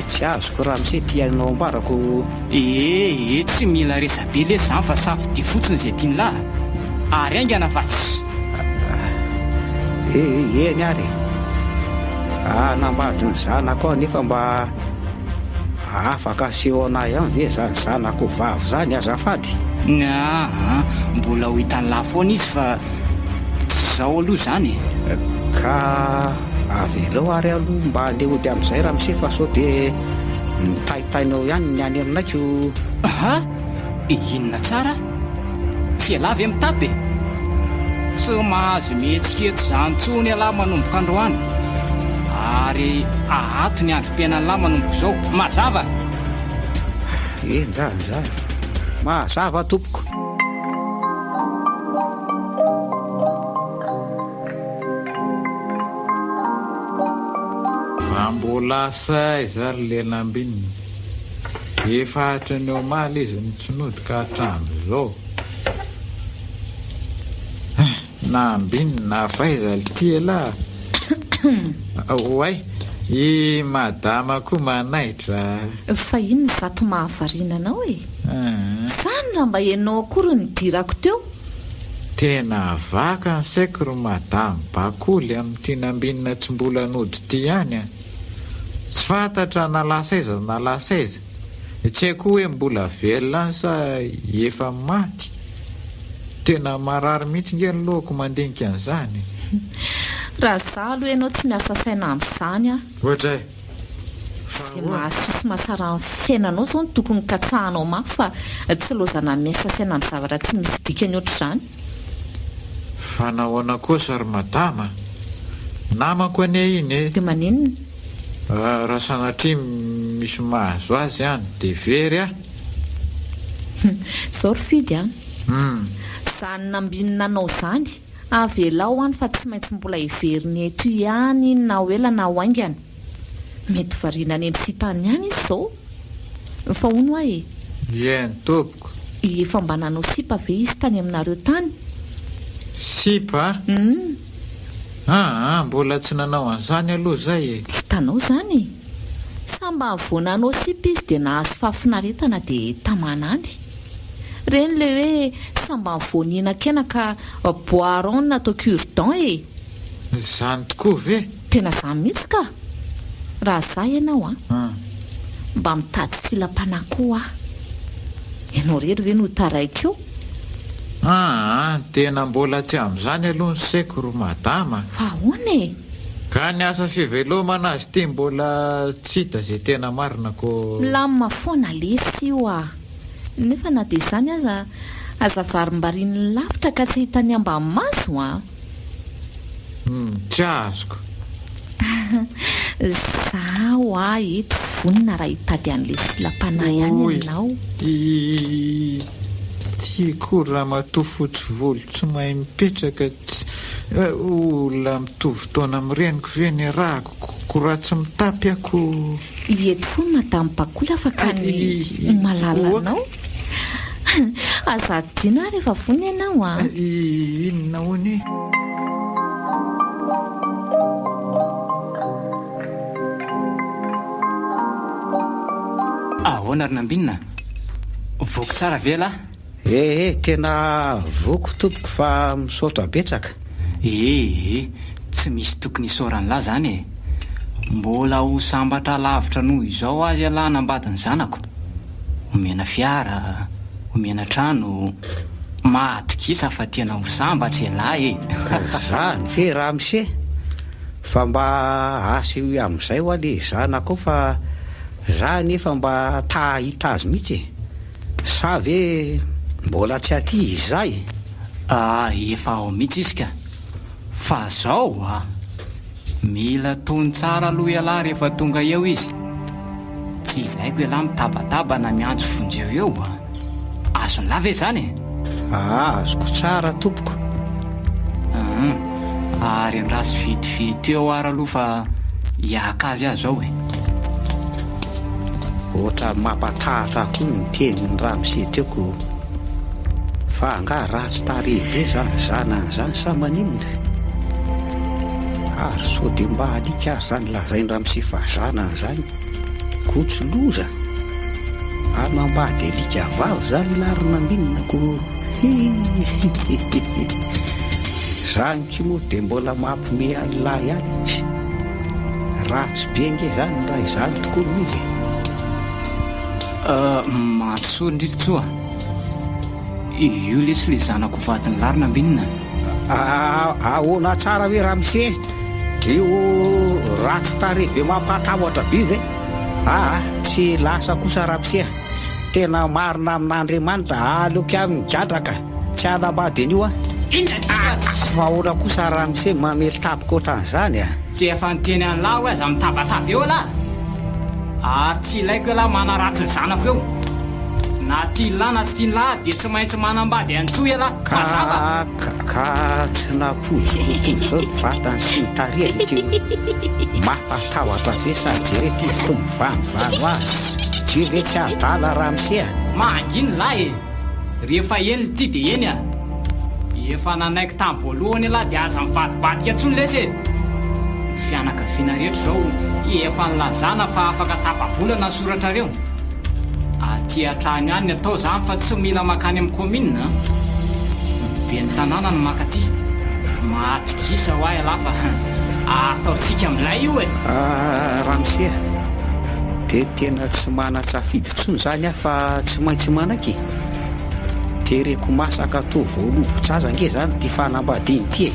tsy azoko Ramose, tianao ambarako. Tsy mila resabe le zany fa safidy fotsiny izay tiany lahy. Ary aingana fa tsy. Eny ary. Anambady ny zanako nefa mba afaka aseho anay ihany ve zany zanako vavy zany azafady? Mbola ho hitany lahy foana izy fa tsy zao aloha zany. Ka avelao ary aloha mba andehody amin'izay Ramose fa sao dia nitaitainao ihany ny any aminaiko. Inona tsara? Fialahy amin'ny tapy. Tsy mahazo mihetsika eto zany tsony ialahy manomboka androany. Ary ahato ny androm-piainan'ny lahy manomboka izao. Mazava? Nzany. Mazava tompoko. Mbola say zary lelambininy. Efa hatrany eo maly izy nitsinodika hatramo zao. Na ambiny na faiza ty ala. Oay, i madama koa manaitra. Fa iny zato mahavarina anao e. Sany raha mba ianao akory ny dirako teo? Tena vaka ny saiko ro madama bakoly amin'ity nambinina tsy mbola nody ty ihany a. Tsy fantatra nalasaiza. Tsy haiko hoe mbola velona sa efa maty. Tena marary mihitsy nge ny lohako mandinika an'izany. Raha za aloha ianao tsy miasa saina amin'izany a. Ohatray. Tsy mahasoso mahasara amin'ny fiainanao zao no tokony katsahanao mafy fa tsy lozana miasa saina amin'ny zavatra tsy misy dikany ohatr'izany. Fa nahoana koa sary madama. Namako anie iny e. Dia maninona? Raha sanatria misy mahazo azy ihany dia very a. Zao ro fidy a. Zany nambinina anao zany avelao any fa tsy maintsy mbola hiveriny eto ihany na ho ela na ho aingana. Mety variana any amin'ny sipany ihany izy zao. Fa hono aho e? Ien tompoko. Efa mba nanao sipa ve izy tany aminareo tany? Sipa? Mbola tsy nanao an'izany aloha zay e. Tsy tanao zany. Sa mba avoananao sipa izy dia nahazo fahafinaretana dia tamanany. Reny le hoe samba voanina kena ka boiron natao cure-dent e. Zany tokoa ve? Tena zany mihitsy ka. Raha za ianao mba mitady silam-panahy koa ianao rery ve no taraikeo? Tena mbola tsy amin'izany aloha ny saiko ro madama. Fa ahoana e? Ka ny asa fivelomana azy ty mbola tsy hita zay tena marina ko. Milamina foana lesy io a. Nefa na dia izany aza varim-barin'ny lavitra ka tsy hitany ambany maso a. Tsy azoko. Zaho eto vonina raha hitady an'ilay silam-panahy ihany ianao. Tiako raha matoa fotsy volo tsy mahay mipetraka olona mitovy taona amin'ny reniko ve ny rahako koa tsy mitapy ako. Eto foa matampakola afaka ny malalanao. Aza tiana rehefa vony ianao a. Inona hoany? Ahoana ry Nambinina? Voko tsara ve lahy? Tena voko tompoko fa misaotra betsaka. Tsy misy tokony isaoran'lahy zany e. Mbola ho sambatra lavitra noho izao azy alahy nambadiny zanako. Omena fiara, omena trano, mahatokisa fa tena ho sambatra lahy e. Zany fe raha mise fa mba asy amin'izay ho ale zanako fa za nefa mba tahita azy mihitsy e. Sa ve mbola tsy aty izay? Efa ao mihitsy izy ka. Fa zao mila tony tsara aloha ialahy rehefa tonga eo izy. Tsy ilaiko ialahy mitabataba na miantso vonjeo eo azony lahy ve zany e? Azoko tsara tompoko. Ary andrasy vitivity eo ary aloha fa hiaka azy azy zao e. Ohatra mampatahatra koa ny tenin'ny raha miseteoko fa anga ratsy tarehibe zana zany sa maninona. Ary so dia mba alika ary zany lazainy raha mise fa zana zany kotsoloza ary mambady alika vavy zany lary Nambinina ko. Zany kimo dia mbola mampime an'lahy ihany. Ratsy be nge zany raha izany tokoa mizy. Matsoa ndritsoa. Io lesy le zanako vadiny lary Nambinina. Ahoana tsara hoe raha mise io ratsy tarehibe mampatahotra be ve? Tsy lasa kosa raha mise. Tena marina amin'Andriamanitra aleoko amin'ny gadraka tsy anambady an'io fa ahoana kosa raha mise mamely tapika ohatran'izany Tsy efa niteny an'lahy hoe aza mitabataba eo lahy. Ary tsy ilaiko lahy mana ratsy ny zanako eo. Na tia lahy na tsy tia lahy dia tsy maintsy manambady antsoa lahy. Ka tsy napoiziko zao vatany sy ny tarehiny mampatahotra ve sady rehetra izy to mivanivano azy tsy ve tsy adala raha mise Manginy lahy rehefa eny ty dia eny efa nanaiky tamin'ny voalohany lahy dia aza mivadibadika antsony lesy fianakaviana rehetra zao efa nilazana fa afaka tapabolana ny soratra reo. Aty atrany ihany atao zany fa tsy mila makany amin'ny komina. Be ny tanàna no makaty. Mahatokisa ho ahy lahy fa ataotsika amin'ilay io raha mise dia tena tsy mana-tsafidy intsony zany fa tsy maintsy manaky. Tereko masaka to voalobotsy nge zany ty fanambadiny ty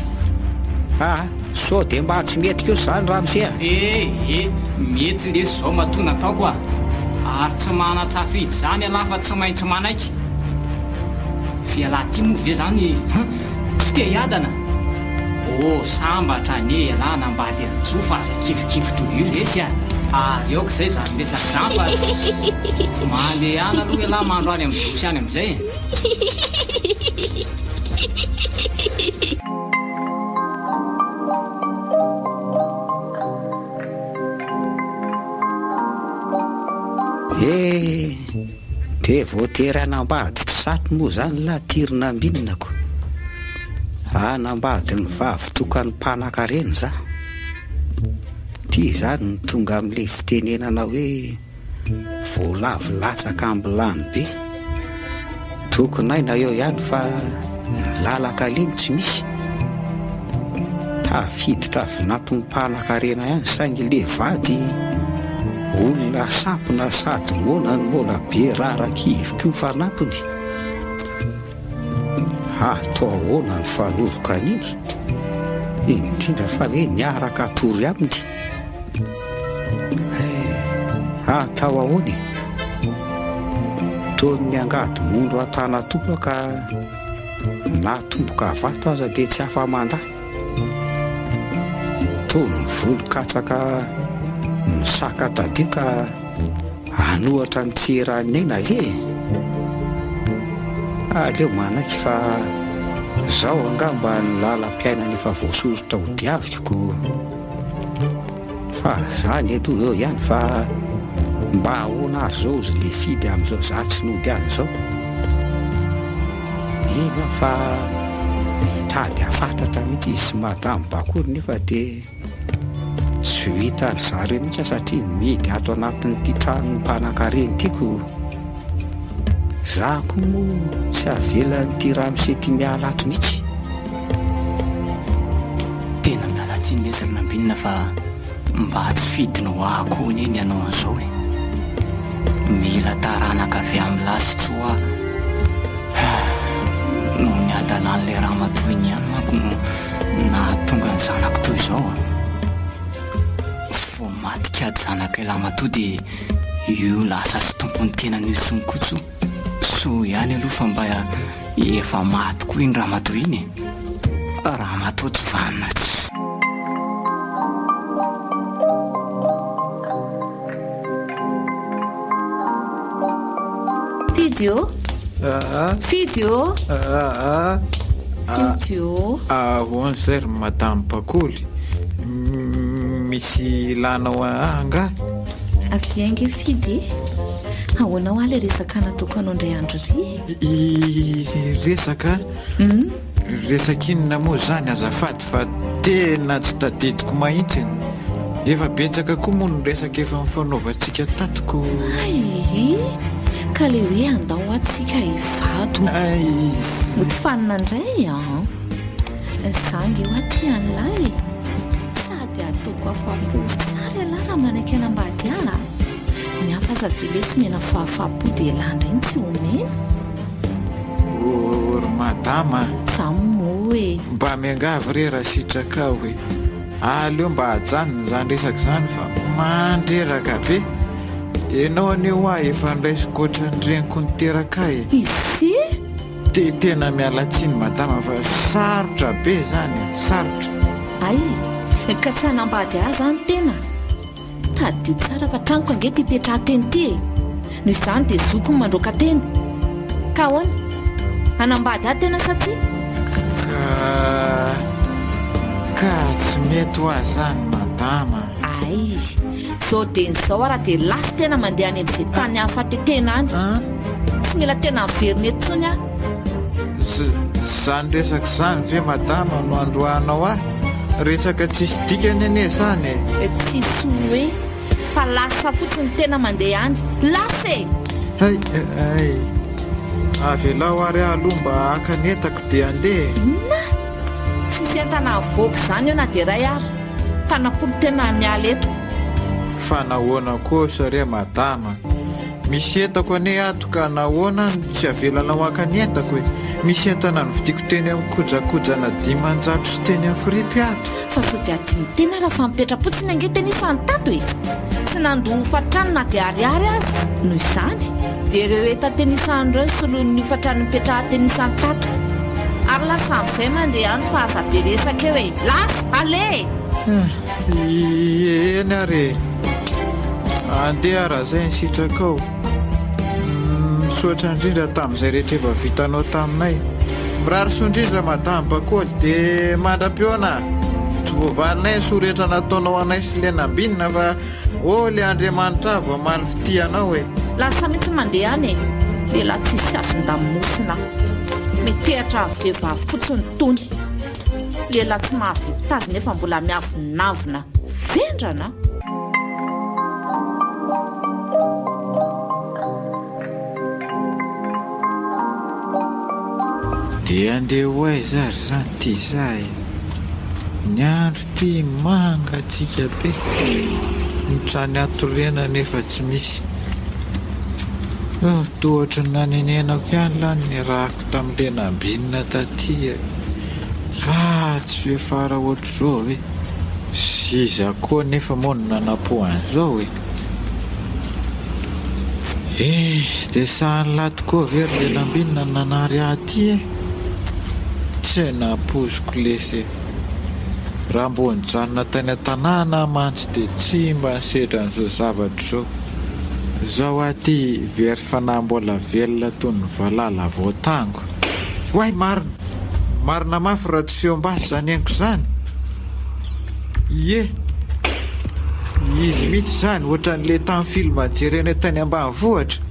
so dia mba tsy mety keo zany raha mise mety lesy zao matona ataoko ary tsy mana-tsafidy zany lahy fa tsy maintsy manaiky. Fialahy ty moa ve zany tsy te hiadana. Sambatra ne lahy nambady antsoa fa aza kifikify toy io lesy ary eoko zay zany lesaka zamba male any aloha lahy mandro any amin'ny bosy any amin'izay dia voatery anambady tsy saty moa zany lahy tiry Nambinako. Anambady ny vavy tokany mpanan-karena za. Ty zany ny tonga amin'ilay fitenenana hoe voalavo latsaka ambilany be. Tokony aina eo ihany fa lalaka leny tsy misy. Tafiditra vinatony mpanan-karena ihany saingy le vady olona sampona sady mona ny mbola be rarakivoko fanampony. Atao ahoana ny fanoroka an'iny indrindra fa hoe niaraka atory aminy. Atao ahoany toy ny angady mondro atana tompo ka natomboka vato aza dia tsy afa-manda. Toy ny volo-katsaka misaka tadio ka anohatra ny tserany aina ve? Aleo manaiky fa zao angamba ny lalam-piainana efa voasorotra ho diaviko fa zany eto eo ihany fa mba ahoana ary zao zy le fidy amin'izao zatsinody azy zao ena fa mitady afatatra mihitsy izy sy madamy bakory nefa dia tsy hita ry zareo mihitsy satria midy ato anatin'ity tranony mpanan-kareny tiako za koa moa tsy avelan'ity raha misety miala ato mihitsy. Tena miala tsiny lesarina ambinina fa mba tsy fidiny ho ahakony eny ianao an'izao e. Mila taranaka avy amin'ny lasitsoa no ny adalan'ilay raha matoiny ihany manko no nahatonga ny zanako toy izao a. Vo matikady zanaka ilahy matoa dia io lasa sy tompony tena ny sonkotso so ihany aloha fa mba efa maty koa iny raha matoa iny e. Raha matoa tsy vanina tsy. Fidio? Fidio? Fidio? Ahoana zay ry madame Bakoly? Misy lanao anga? Aviange Fidy? Ahoana ho ala resaka natokanao indray andro ry? Resaka? Resaka inona moa zany azafady fa tena tsy tadidiko mahitsiny. Efa betsaka koa moa no resaka efa mifanaovantsika tatoko. Ay, ka le hoe andao atsika hivado. Mety fanina indray zangy eo aty an'ilay sady ataoko afapo tsara ialahy raha manaiky anambady ala. Ny hafa aza velesy mena fahafapo dia landra iny tsy omena. Ry madama Za moa e. mba miangavy re raha sitraka hoe aleo mba hajanony zany resaka zany fa mandreraka be. Ianao anio aho efa ndraisiko oatra ny reniko niteraka e. Izy? Dia tena miala tsiny madama fa sarotra be zany, sarotra. Ay, ka tsy hanambady ahy zany tena. Tadio tsara fa tranoko angety hipetraha teny ty e. Noho izany dia zoko ny mandroaka teny. Ka ahoana? Hanambady ahy tena satria? Ka tsy mety ho ahy zany madama. Ay, zao dia nyzao raha dia lasy tena mandeha any amin'izay tany hahafaty tena any. Tsy mila tena miverina eto tsony aho. Zany resaka zany ve madama no androanao ahy? Resaka tsisy dikany ane zany e. Tsisy hoe fa lasa fotsiny tena mandeha any. Lasa e! Ay, avelao ary aloha mba hakanetako dia andeha. Na, tsisy entana voky zany eo na dia ray ary. Tanapolo tena miala eto. Fa nahoana kosa re madama? Misy entako ane ato ka nahoana tsy avelanao hakanetako e. Misy entana novidiko teny amin'ny kojakojana 500 sy teny amin'ny fripy ato. Fa so dia adiny tena raha fa mipetra-potsiny angeteny isany tato e. Tsy nandoha fatrano na dia ariary ary. Noho izany dia ireo eta teny isany ireo soloiny ny fatrano mipetraha teny isany tato. Ary lasa amin'izay mandeha any fa aza be resaka eo e. Lasa, ale! Eny are andeha raha zay ny sitrakao. Misotra indrindra tamin'izay rehetra efa vitanao taminay. Mirary sondrindra madame Bakoly dia mandram-peona. Tsy voavalinay soretra nataonao anay sy le nambinina fa le Andriamanitra avo amaly fitianao e. Lasa mitsy mandeha any e. Lehilahy tsisy ason-damosina. Metehatra vehivavy fotsiny tony. Lehilahy tsy mahavita azy nefa mbola miavinavina. Vendrana. Dia andeha ho aiza ry zany ty zay? Ny andro ty manga tsika be. Mitrany atorena nefa tsy misy. Tohatra nanenenako ihany lany ny rahako tamin'ilay nambinina taty. Tsy hoe fara ohatr'izao hoe. Iza koa nefa moa no nanapohan'izao e. Dia sahany lato koa very le nambinina nanary aty e. Tsy napoziko lesy e. Raha mbo nijanona tany an-tanàna mantsy dia tsy mba nisedra an'izao zavatra izao. Zao aty very fanahy mbola velona toy ny valala voatango. Hoay marina mafy raha tsy feo mbasy zany haingo zany. izy mihitsy izany ohatran'le tamin'ny filma jerena tany ambanivohitra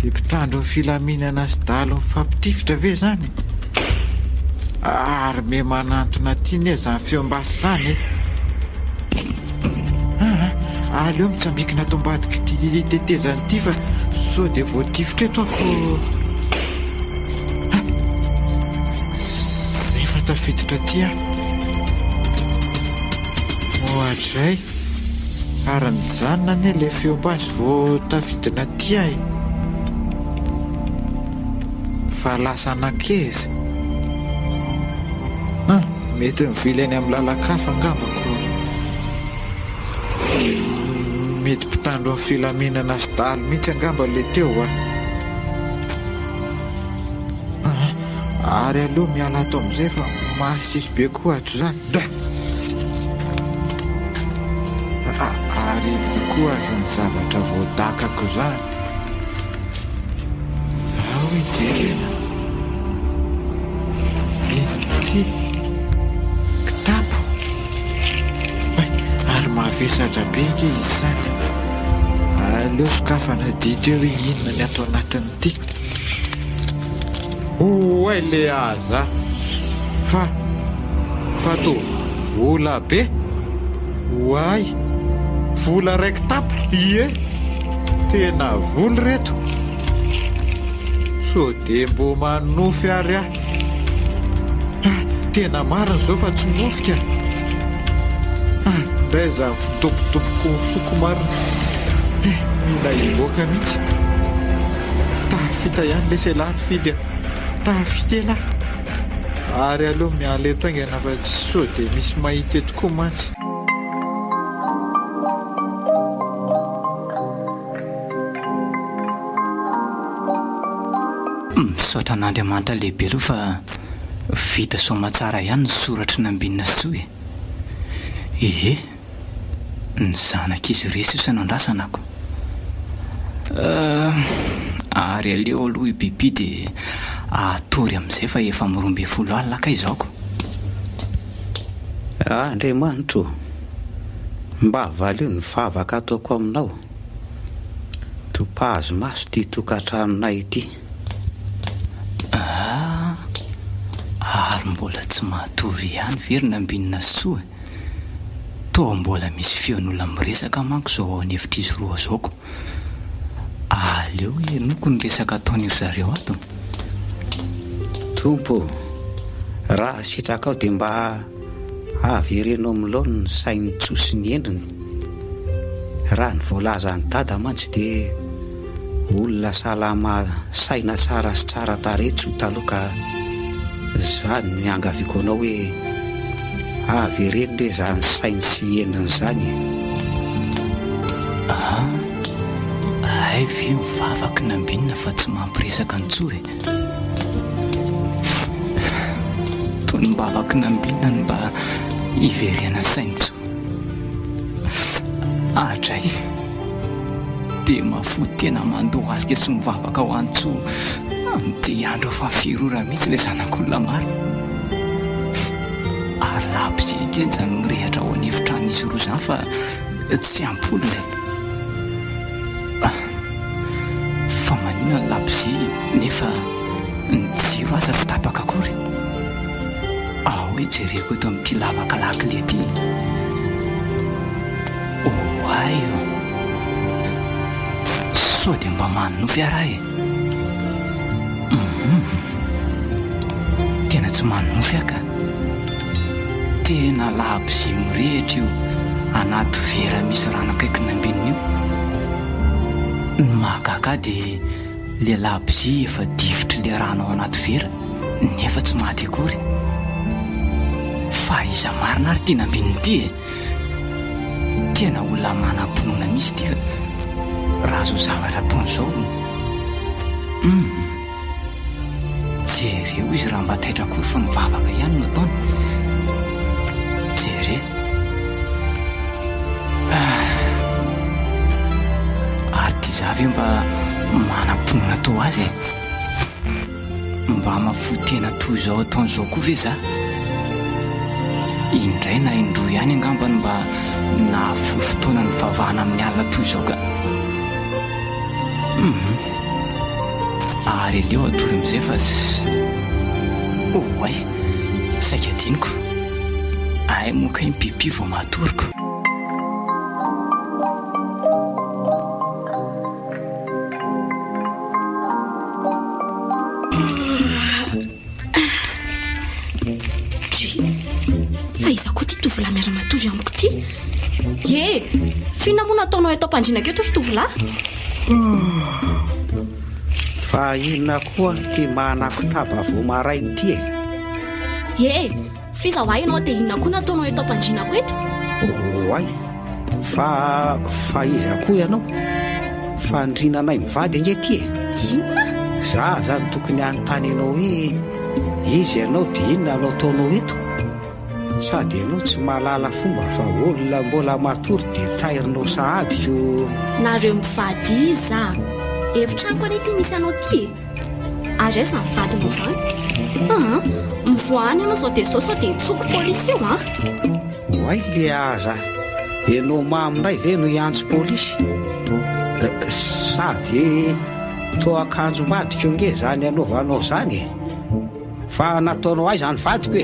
dia mpitandro ny filaminana sy dalo mifampitifitra ve zany ary me manantona tiany zany feombasy zany aleo mitsambikina ato ambadiky ty tetezany ty fa so dia voatifitra eto ako zay fa tafiditra ty mohatray aran'izany ane le feombasy vo tafidina ty ahy fa lasa nankeza mety mivily any amin'ny lalakafa angambako mety mpitandro amin'ny filaminana sy dalo mihitsy angamba le teo ary aloha miala ato amin'izay fa mahasisy be koa ato zany ary koa zany zavatra voadakako zany ao ijerena ty kitapo ary mahavesatra be nke izy zany aleo sokafana dito eo inona ny ato anatiny ty oay le aza fa to vola be oay vola ray kitapo ie tena voly reto so de mbo manofy ary tena marina zao fa tsy nofika ndray za fitompitompoko foko marina mila ivoaka mihitsy tafita ihany le selary fidy tafitena ary aloha miala eto aingana fa tsy so dia misy mahita etokoa mantsy misaotra an'Andriamanitra lehibe aloha fa vita soma tsara ihany ny soratry nambinina soe ny zanak'izy resy io sanandrasanako ary aleo aloha ibibi dia atory amin'izay fa efa mirombe 10 alina ka izaoko Andriamanitro mba valeo ny vavaka ataoko aminao topazo maso ty tokantranonay ity ary mbola tsy mahatory ihany very nambinina soa toa mbola misy feon'olona miresaka manko zao ao an'hevitra izy roa zaoko aleo enoko ny resaka ataon'io zareo ato tompo raha sitraka ao dia mba averenao milony ny sainy tsosi ny endriny raha ny voalaza ny dada mantsy dia olona salama saina tsara sy tsara taretso taloha ka zany miangaviako anao hoe avereno le zany sainy sy endriny zany ay ve mivavaky nambinina fa tsy mampiresaka nitsoe toy ny mbavaky nambinina ny mba iverena saintso atray dia mafo tena mandoha alika sy mivavaka ho antso amin'ity andro fa firora mihitsy le zanak'olona maro ary lapizikeny zany mirehatra ao an'hevitran'izy roa zany fa tsy ampolona fa manina ny lapizy nefa ny jiro aza tsy tapaka akory ao hoe jereko eto amin'ity lavaka lakile ty oay so dia mba manonofy araha tena tsy manonofy aka tena labizy mirehitra io anaty vera misy rano akaiky nambinina io ny mahagaga dia le labizy efa divitry le rano ao anaty vera nefa tsy maty akory fa iza marina ary tia nambininy ity tena olona manam-pinoana misy ty raha zo zavatra ataon'izao jereo izy raha mba taitra akory fa mivavaka ihany no ataony jere ary ty zavy mba manam-pinoana atao azy mba mafotena toy izao ataon'izao koa ve za indray na indroa ihany angambany mba na fotoana ny vavahana amin'ny alina toy izao ka ary leo atory amin'izay fa ay saika diniko ay moka ny bibi vao matoriko. Fa iza koa ty tovolahy miara matory amiko ty. Finamoana ataonao eto am-pandrinako eto ry tovolahy. Fa inona koa ty manako taba vo maray ty fiza ho ainao dia inona koa nataonao eto am-pandrinako eto. Ay fa iza koa ianao fandrinanay mivady ange ty Inona? Za zany tokony anontany ianao hoe izy ianao dia inona anao taonao eto, sady ianao tsy mahalala fomba fa olona mbola matory dia tairinao sahady ko. Nareo mivady iza evitrano koa ty misy anao ty ary aiza mivadinao zany? Mivoahany ianao sao dia tsoko polisy io Oay le aza ianao maminay ve no iantso polisy? Sady toa akanjo madiko nge zany anaovanao zany fa nataonao ay zany vadiko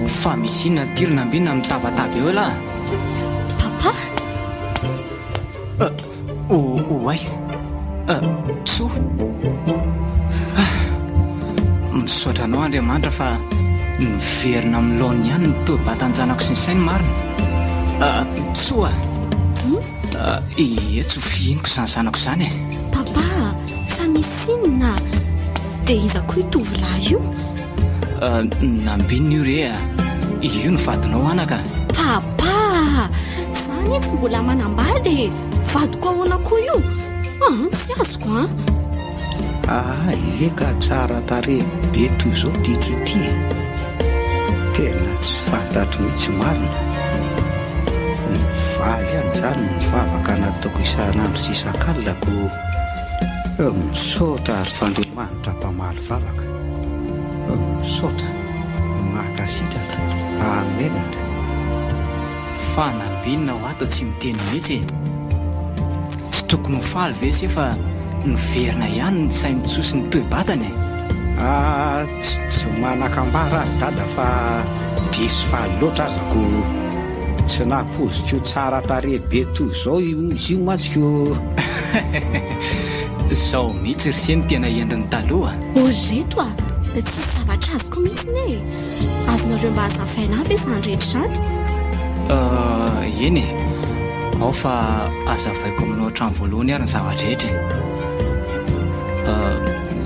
fa misy inona ny tirina ambinina mitabataba eo lahy. Papa? Oay tsoa misaotra anao Andriamanitra fa niverina amin'ny laony ihany ny toebatanjanako sy ny sainy marina. Tsoa tsy ho fihiniko izany zanako izany Papa, fa misy inona? Dia iza koa tovolahy io? Nambinina io re io ny vadinao anaka. Papa, zany tsy mbola manambady vadiko ahoana koa io? Tsy azoko ive ka tsara tare be toy izao titso ty tena tsy fantatro mihitsy marina. Mivaly any zany mivavaka nataoko isan'andro sy isan-kalilako misaotra ary fandriamanitra mpamaly vavaka misaotra makasitraka amenina. Fa nambinina ho ato tsy miteny mihitsy tsy tokony ho faly ve se fa niverina ihany ny sainy tsosy ny toe-batany tsy manakambara ary dada fa diso faly loatra azako tsy napoziko tsara tare be toy izao izy io matsiko. Zao mihitsy ry seny tena endriny taloha. Reto tsy zavatra azoko mihitsy azonareo mba hazafaina avy izany rehetra izany? Eny ao fa azavaiko aminao hatrany voalohany ary ny zavatra rehetra.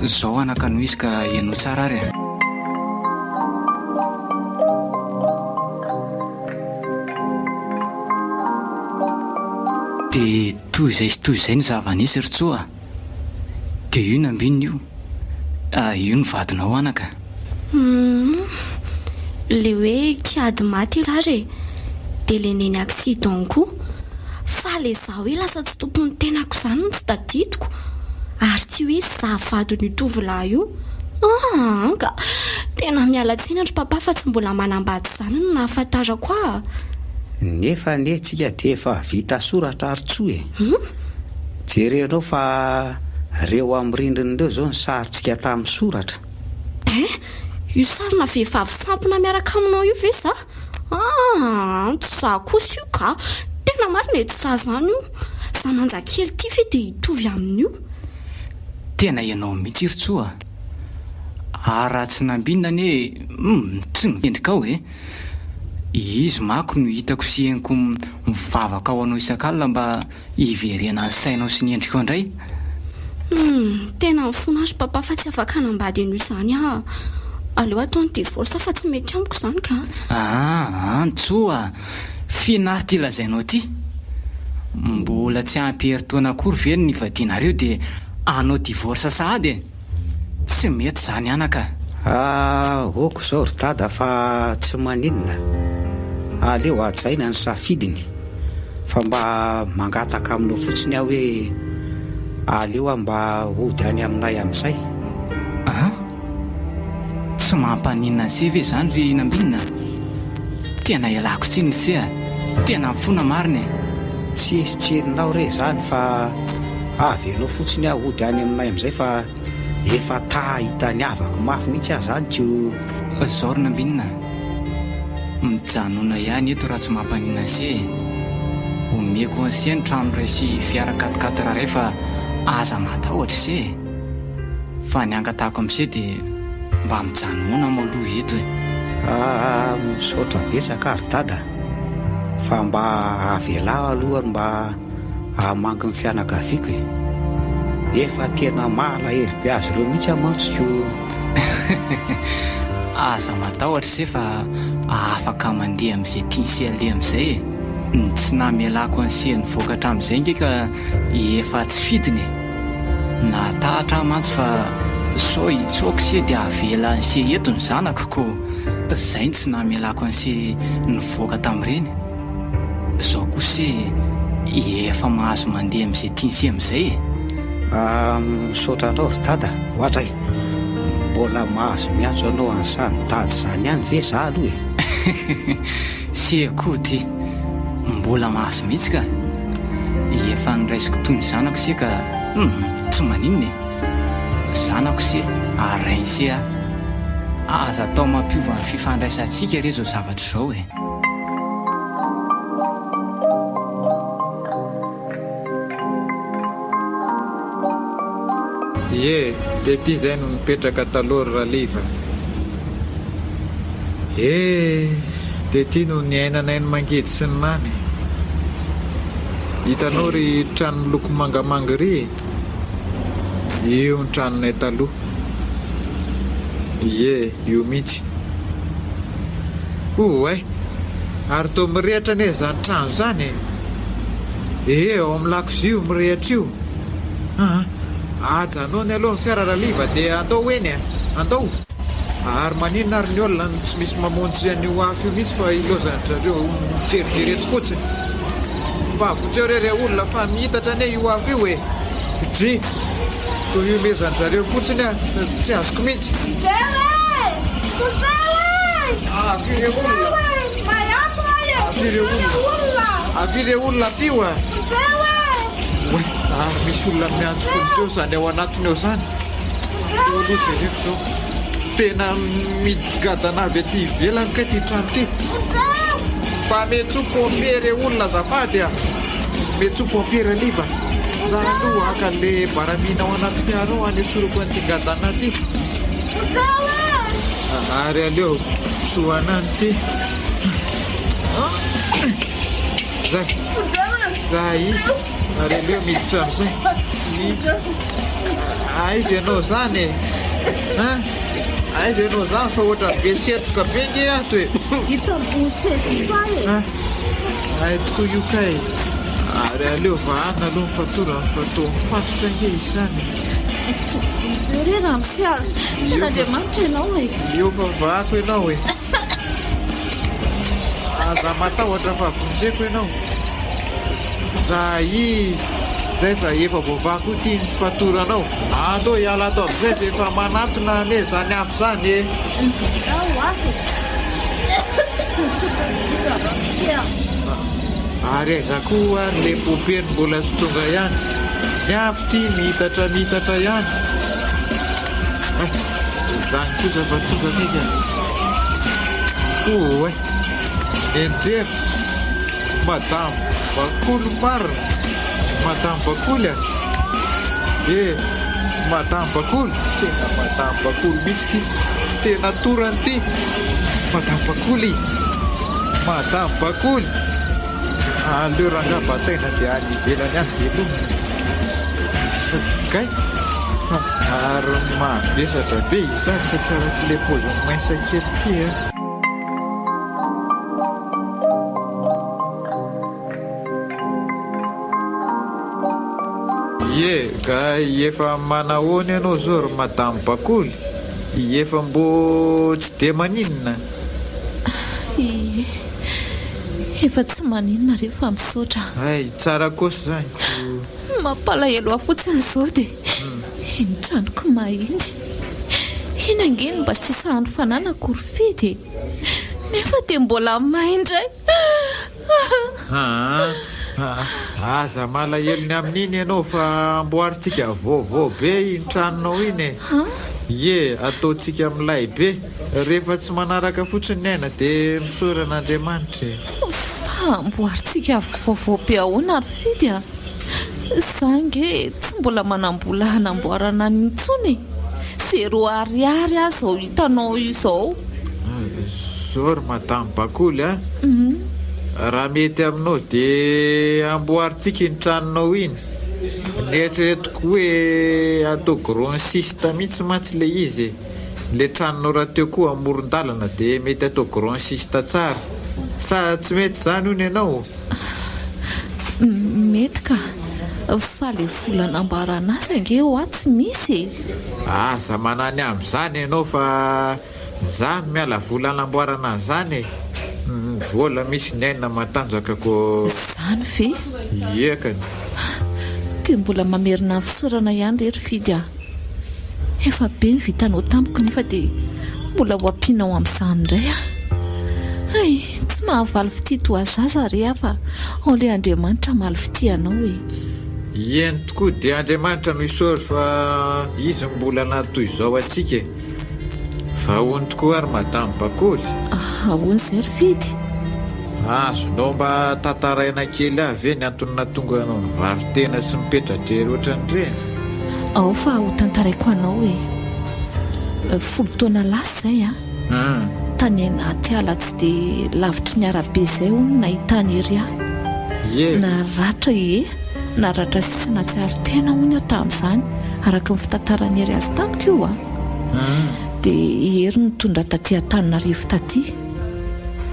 Zao anakano izy ka ianao tsara ary dia toy izay ny zava-nisy ry tsoa dia io nambinina io io ny vadinao anaka. Le hoe kiady maty rary dia le neny accident koa fa le za hoe lasa tsy tompony tenako izany no tsy tadidiko ary tsy hoe zavady ny tovolahy io. Ka tena miala tsiny andro papa fa tsy mbola manambady izany no nahafantarako nefa netsika dia efa vita soratra ary tsoa jerenao fa reo amin'ny rindrin'ireo zao ny sarintsika tamin'ny soratra. Io sarina vehivavy sampona miaraka aminao io ve za? Tsy za kosa io ka tena marina ety za zany io zananjakely ty fe dia hitovy amin'io. Tena ianao mihitsy ry tsoa raha tsy nambinina anie tsy nendrika ao izy mako no hitako sy henoko mivavaka ao anao isan-kalina mba hiverena ny sainao sy ny endrikao indray. Tena mifona azy papa fa tsy afaka hanambady an'io izany aleo ataony divorce fa tsy mety amiko izany ka. Tsoa finary ty lazainao ty mbola tsy ampy herintaona akory ve ny vadianareo dia anao divorce sahady tsy mety izany anaka. Oko izao ry dada fa tsy maninona aleo ajaina ny safidiny fa mba mangataka aminao fotsiny aho hoe aleo mba ody any aminay amin'izay. Tsy mampaninona se ve izany ry nambinina tena ialako tsiny se tena mifona marina tsy esitrerinao re zany fa avy anao fotsiny ahody any aminay amin'izay fa efa tahitany avako mafy mihitsy aho zany ko zaorina ambinina mijanona ihany eto raha tsy mampanina se omeko anse ny trano ray sy fiarakatikaty raha rehefa aza matahotra se fa ny angatahako amin'se dia mba mijanona maloha eto misaotra betsaka ary dada fa mba avelaho alohany mba ahamangy ny fianakaviako efa tena malahelo be azy ireo mihitsy amantsoko aza matahotra se fa afaka mandeha amin'izay tiany sy ale amin'izay ny tsy namelako anseany vokatra amin'izay ngeka efa tsy fidiny natahatra mantsy fa so hitsoaka se dia avela anse eto ny zanako ko izay tsy namelako anse ny voaka tamin'ireny zao kosa efa mahazo mandeha amin'izay tiany sy amin'izay misaotra anao ry dada ohatray mbola mahazo miantso anao ansany tady zany ihany ve za aloha sy koa ty mbola mahazo mihitsy ka efa nyraisiko toy ny zanako se ka tsy maninona zanako se arainy se aza atao mampiova ny fifandraisantsika re zao zavatra zao dia ty zay no mipetraka talory raliva dia ty no niainanay ny mangidy sy ny mamy hitanao ry trano miloko mangamanga ry io ny tranonay taloha io mihitsy ary to mirehatra ane zany trano zany ao amin'ny lakozio mirehatra io ajanao ny aloha ny fiara raliva dia andao eny andao ary maninona ary ny olona tsy misy mamonjy an'io afo io mihitsy fa ilozanareo mijerijereto fotsiny mba votreo rery olona fa mihitatra ane io afo io dri to iomezanjareo fotsiny tsy azoko mihitsy avire olona pio ary misy olona miantso fonitreo zany ao anatiny eo zany oloha jereko zao tena migadana avy aty ivelany kay ty trano ty mba metso pompiere olona zafady metso pompiere liva za aloha aka le baramina ao anaty fiara ao any soroko an'ty gadana ty ary aleo soanany ty zay ary aleo miditra amin'izay aizy ianao zany aizy ianao zany fa ohatra be setroka be nge ato ay tokoa io kay ary aleo vahana aloha nyfatorany fatao mifatotra nge izy zany io fa vahako ianao aza matahotra fa vonjeko ianao zay fa efa voavako ty ny fatoranao andao hiala atao am'izay fa efa manatona ane zany afo zany ary aiza koa ary le pompeny mbola sy tonga ihany ny afo ty mitatra ihany zany kosa fa tonga mika enjery madamo bakolo marina madamo bakoly madamo bakoly tena madamo bakoly mihitsy ty tena torany ty madamo bakoly aleo rangabataina dia any ivelany any velomina kay ary mavesatra be izany fa tsy araky le poziny mainsakely ty ka efa manahoany ianao zao ry madamo bakoly efa mbo tsy de maninona efa tsy maninona rehefa misaotra tsara kosa zany mampalahelo aho fotsiny zao dia enitranoko mahindry inangeny mba sisahany fananako ry fidy nefa dia mbola maindray Aza malahelony amin'iny ianao fa amboaritsika vaovao be iny tranonao iny ye ataontsika milay be rehefa tsy manaraka fotsiny ny aina dia misoran'Andriamanitra. Fa amboaritsika vaovao be ahoana ary fidy a? Zange tsy mbola manambola hanamboarana ny intsony. 0 ariary aza hitanao izao. Zor madame Bakoly a. Raha mety aminao dia amboaritsika iny tranonao iny. Neritreretiko hoe atao grand siste mihitsy mantsy le izy. Le tranonao raha teo koa amoron-dalana dia mety atao grand siste tsara. Sa tsy mety zany hono ianao? Mety ka. Fa le volanambarana azy ange ho atsy misy. Aza manany amin'izany ianao fa zany miala volanamboarana zany vola misy ny aina matanjaka ko zany ve? Iekany. Dia mbola mamerina fisorana ihany rery fidy a. Efa be ny vitanao tampoko nefa dia mbola ho ampianao amin'izany indray a. Ay, tsy mahavaly fity toa zaza re fa ao le Andriamanitra maly fity anao e. Eny tokoa dia Andriamanitra no isory fa izy mbola natoy izao atsika. Fa ahoana tokoa ary madame Bakoly? Ahoana izay ry fidy? Azonao mba tantaraina kely avy eny antony nahatonga anao nivary tena sy mipetra-drery ohatran'ireny? Ao fa ho tantaraiko anao e. 10 taona lasa izay a. Tany anaty ala tsy dia lavitry ny arabe izay hono nahitany ery aho. Naratra naratra sy tsy nahatsiaro tena hono aho tamin'izany araka ny fitantarany ery azy tamiko io a. Dia ery nitondra taty Antananarivo taty.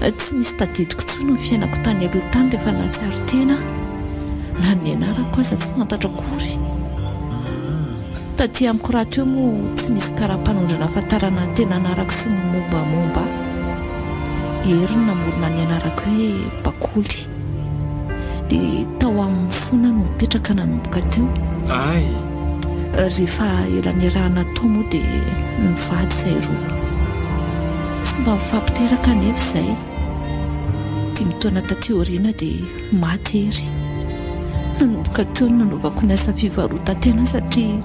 Tsy nisy tadidiko intsony ny fiainako tany aloha tany rehefa nahatsiaro tena. Na ny anarako aza tsy fantatra akory. Taty amiko raha teo moa tsy nisy karaha-mpanondrana ahafantarana ny tena anarako sy ny mombamomba. Ery namorona ny anarako hoe Bakoly. Dia tao amin'ny fona no mipetraka nanomboka teo. Ay. Rehefa elanierahana tao moa dia nivady izay roa. Tsy mba mifampiteraka nefa izay. 5 taona taty aoriana dia maty ery. Nanomboka teo no nanaovako ny asa fivarota-tena satria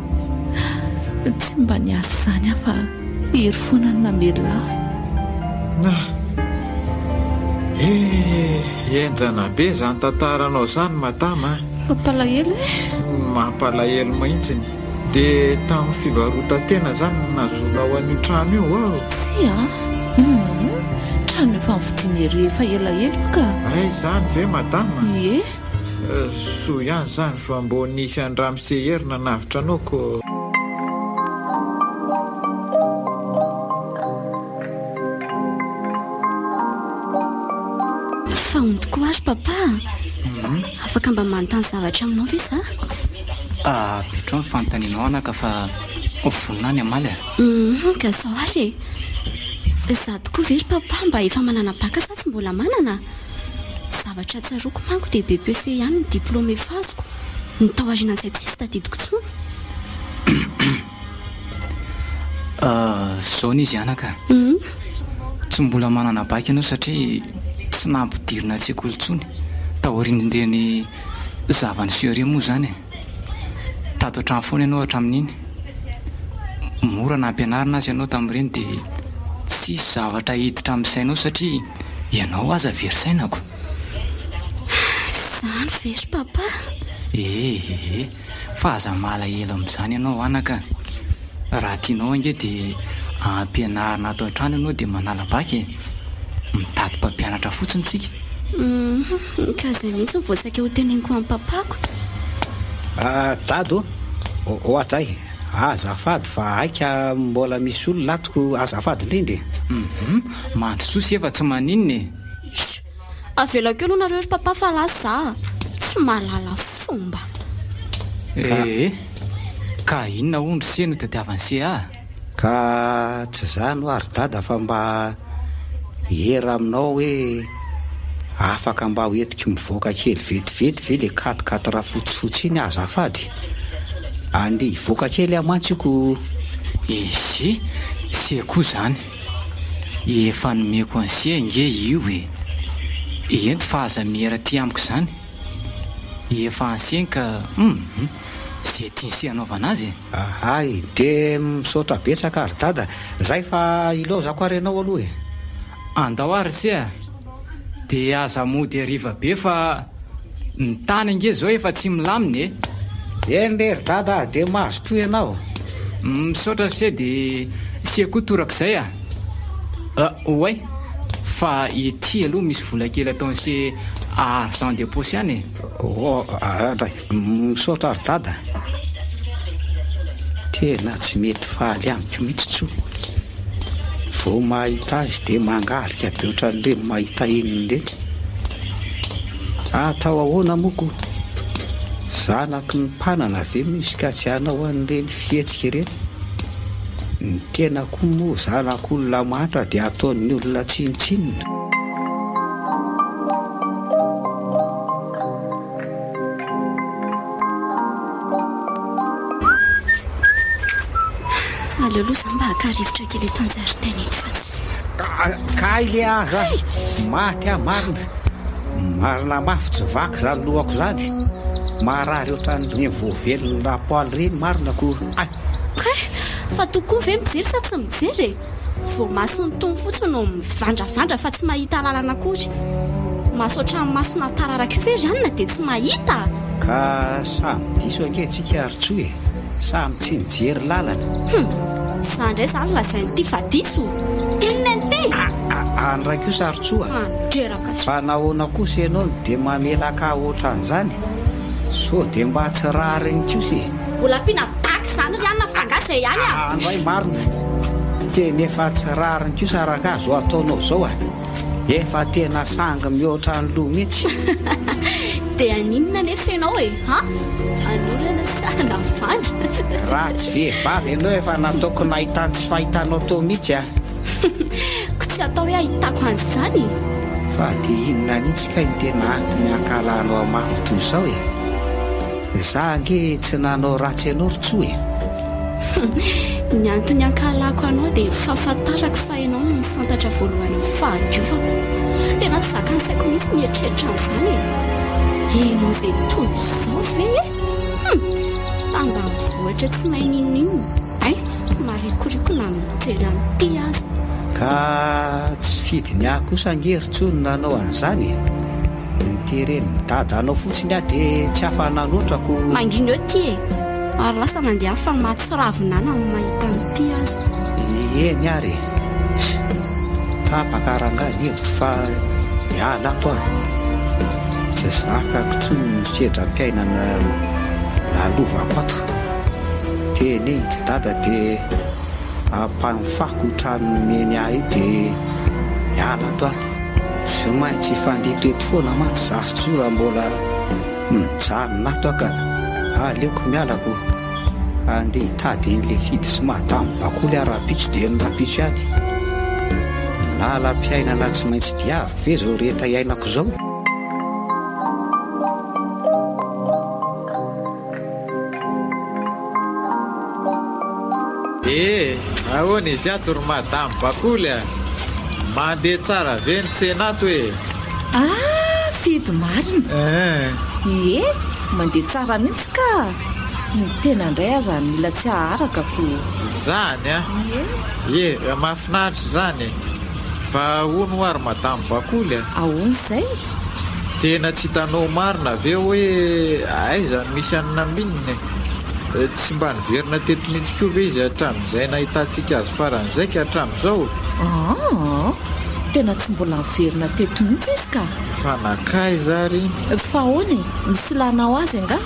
tsy mba niasa izany aho fa ery foana ny namelona. Enjana be zany tantaranao zany madama. Mampalahelo e? Mampalahelo mahitsiny. Dia tamin'ny fivarota-tena zany nazonao an'io trano io ao? Tsy a? Trano efa mividiana ery efa elaelo ka. Ay zany ve madama? Ie. Soa ihany zany fa mbo nisy andramose hery nanavitra anao ko. Fa ondoko azy papa. Afaka mba manontany zavatra aminao ve sa? Petro fanontanianao anaka fa vonina ny amaly ka sao azy e. Za tokoa ve ry papa mba efa manana baka sa tsy mbola manana? Zavatra tsaroako manko dia BPC ihany ny diplôme efa azoko. Ny tao aoriana izay tsisy tadidiko intsony. Zao n'izy anaka. Tsy mbola manana baka ianao satria tsy nampidirina an-tsekoly intsony. Taorian'ireny zavany fiore moa zany e. Tato hatrany foana ianao hatramin'iny. Mora nampianarina azy ianao tamin'ireny dia tsisy zavatra hiditra amin'ny sainao satria ianao aza very sainako. Zany very papa? Fa aza malahelo amin'izany ianao anaka. Raha tianao ange dia ampianarina ato an-trano ianao dia manala baky. Mitady mpampianatra fotsiny tsika. Ka izay mihitsy voatsaka ho teneniko amin'ny papako. Dado ohatra ay azafady fa aika mbola misy olona latoko azafady indrindra. Mandrososy efa tsy maninona. Avelako eo nareo ry papa fa lasa tsy mahalala fomba. Ka inona ondry se no tadiavany se ka tsy zany ho ary dada fa mba hera aminao hoe afaka mba hoentiko mivoaka kely vetivety ve le 4 raha fotsifotsy iny azafady. Andeha hivoaka kely amantsiko. Se koa zany efa nomeko an'se nge io e. Ento fa aza miera ty amiko izany. Efa anseny ka zay tiany anaovana azy. Ay, dia misaotra betsaka ary dada. Zay fa ilozako arenao aloha e. Andao ary tsia. Dia aza mody hariva be fa ny tany ange zao efa tsy milaminy e. Eny ry dada, dia mahazo toy ianao. Misaotra se dia sia koa torak'izay a. Oay, fa ety aloha misy vola kely ataon'se argent de poche ihany e. Ray, misaotra ary dada. Tena tsy mety faly amiko mihitsy tsoa. Vao mahita azy dia mangarika be ohatran'ireny mahita inony ireny. Atao ahoana moko? Zanaky ny mpanana ve misy ka tsy hanao an'ireny fihetsika ireny? Ny tena koa moa zanak'olona matra dia ataon'ny olona tsinitsinina. Aleolosa mba hakarivotra kely eto an-jaridaina eto fa tsy. Ka ile aza maty a marina. Marina mafy tsy vaky zany lohako zany. Marary ohatran'ny voavelon'ny lapoaly reny marina koa. Fa tokoa ve mijery sa tsy mijery e? Vao masony tony fotsiny no mivandravandra fa tsy mahita lalana akory. Masotra ny masona tararaka io ve zany na dia tsy mahita? Ka samy diso ankehtsika ary tsoa e. Samy tsy mijery lalana. Za indray zany lazain'ity fa diso. Tenenente. Andraiky io sary tsoa. Dreraka tsy. Fa nahoana kosa ianao dia mamelaka ohatran'izany. So dia mba tsy rariny kosa e. Mbola mpiana taky zany ry anona fangasa ihany a. Andray marina. Tena efa tsy rariny kosa arakazo ataonao zao a. Efa tena sangy mihoatra ny loha mihitsy. Dia aninona nefa ianao e? Anorana sana vandra. Raha tsy vehivavy ianao efa nataoko nahitany tsy fahitanao tao mihitsy a. Ko tsy atao hoe ahitako an'izany. Fa dia inona mihitsy ka ny tena antony ankalanao mafy toy izao e. Za ange tsy nanao ratsy ianao ry tsoa e. Ny antony ankalako anao dia fahafantarako fa ianao no nifantatra voalohany fahadiovako. Tena tsy zakany saiko mihitsy mieritreritra an'izany e. Ianao izay toy izao ve e? Tanga mivoatra tsy mahay ninonino. Marikoriko na mijery an'ity azy. Ka tsy fidy ny ahy kosa angery tsoa no nanao an'izany e. Nitereny dadanao fotsiny aho dia tsy hafananotrako. Mangina eo ty e. Ary lasa mandeha fa mahatsiravonana amin'ny mahita an'ity azy. Eny ary tapakarangany hevitra fa miala ato aho. Tsy zakako toy ny sedram-piainana nalovako ato. Teneniko dada dia ampamifako trano meny ahy io dia miala ato aho. Tsy maintsy fandiko eto foana mantsy zaho tsoa raha mbola mijanona ato aho ka aleoko mialako. Andeha hitady n'le fidy sy madamo bakoly arapitso dia ny rapitso ihany. Lalam-piainana tsy maintsy diavy ve zao rehetra iainako izao. Ahoana izy ato ry madamo bakoly a. Mandeha tsara ve ny tsena ato e? Fidy marina. Mandeha tsara mihitsy ka. Ny tena indray aza mila tsy aharaka ko. Zany a? Mahafinaritra zany. Fa hono ary madamo bakoly a? Ahoana izay? Tena tsy hitanao marina ve hoe aiza misy anina minina e? Tsy mba niverina teto mihitsy koa ve izy hatramin'izay nahitantsika azy faran'izay ka hatramin'izao? Tena tsy mbola niverina teto mihitsy izy ka. Fa nakay zary. Fa ahoana e? Misy lanao azy anga?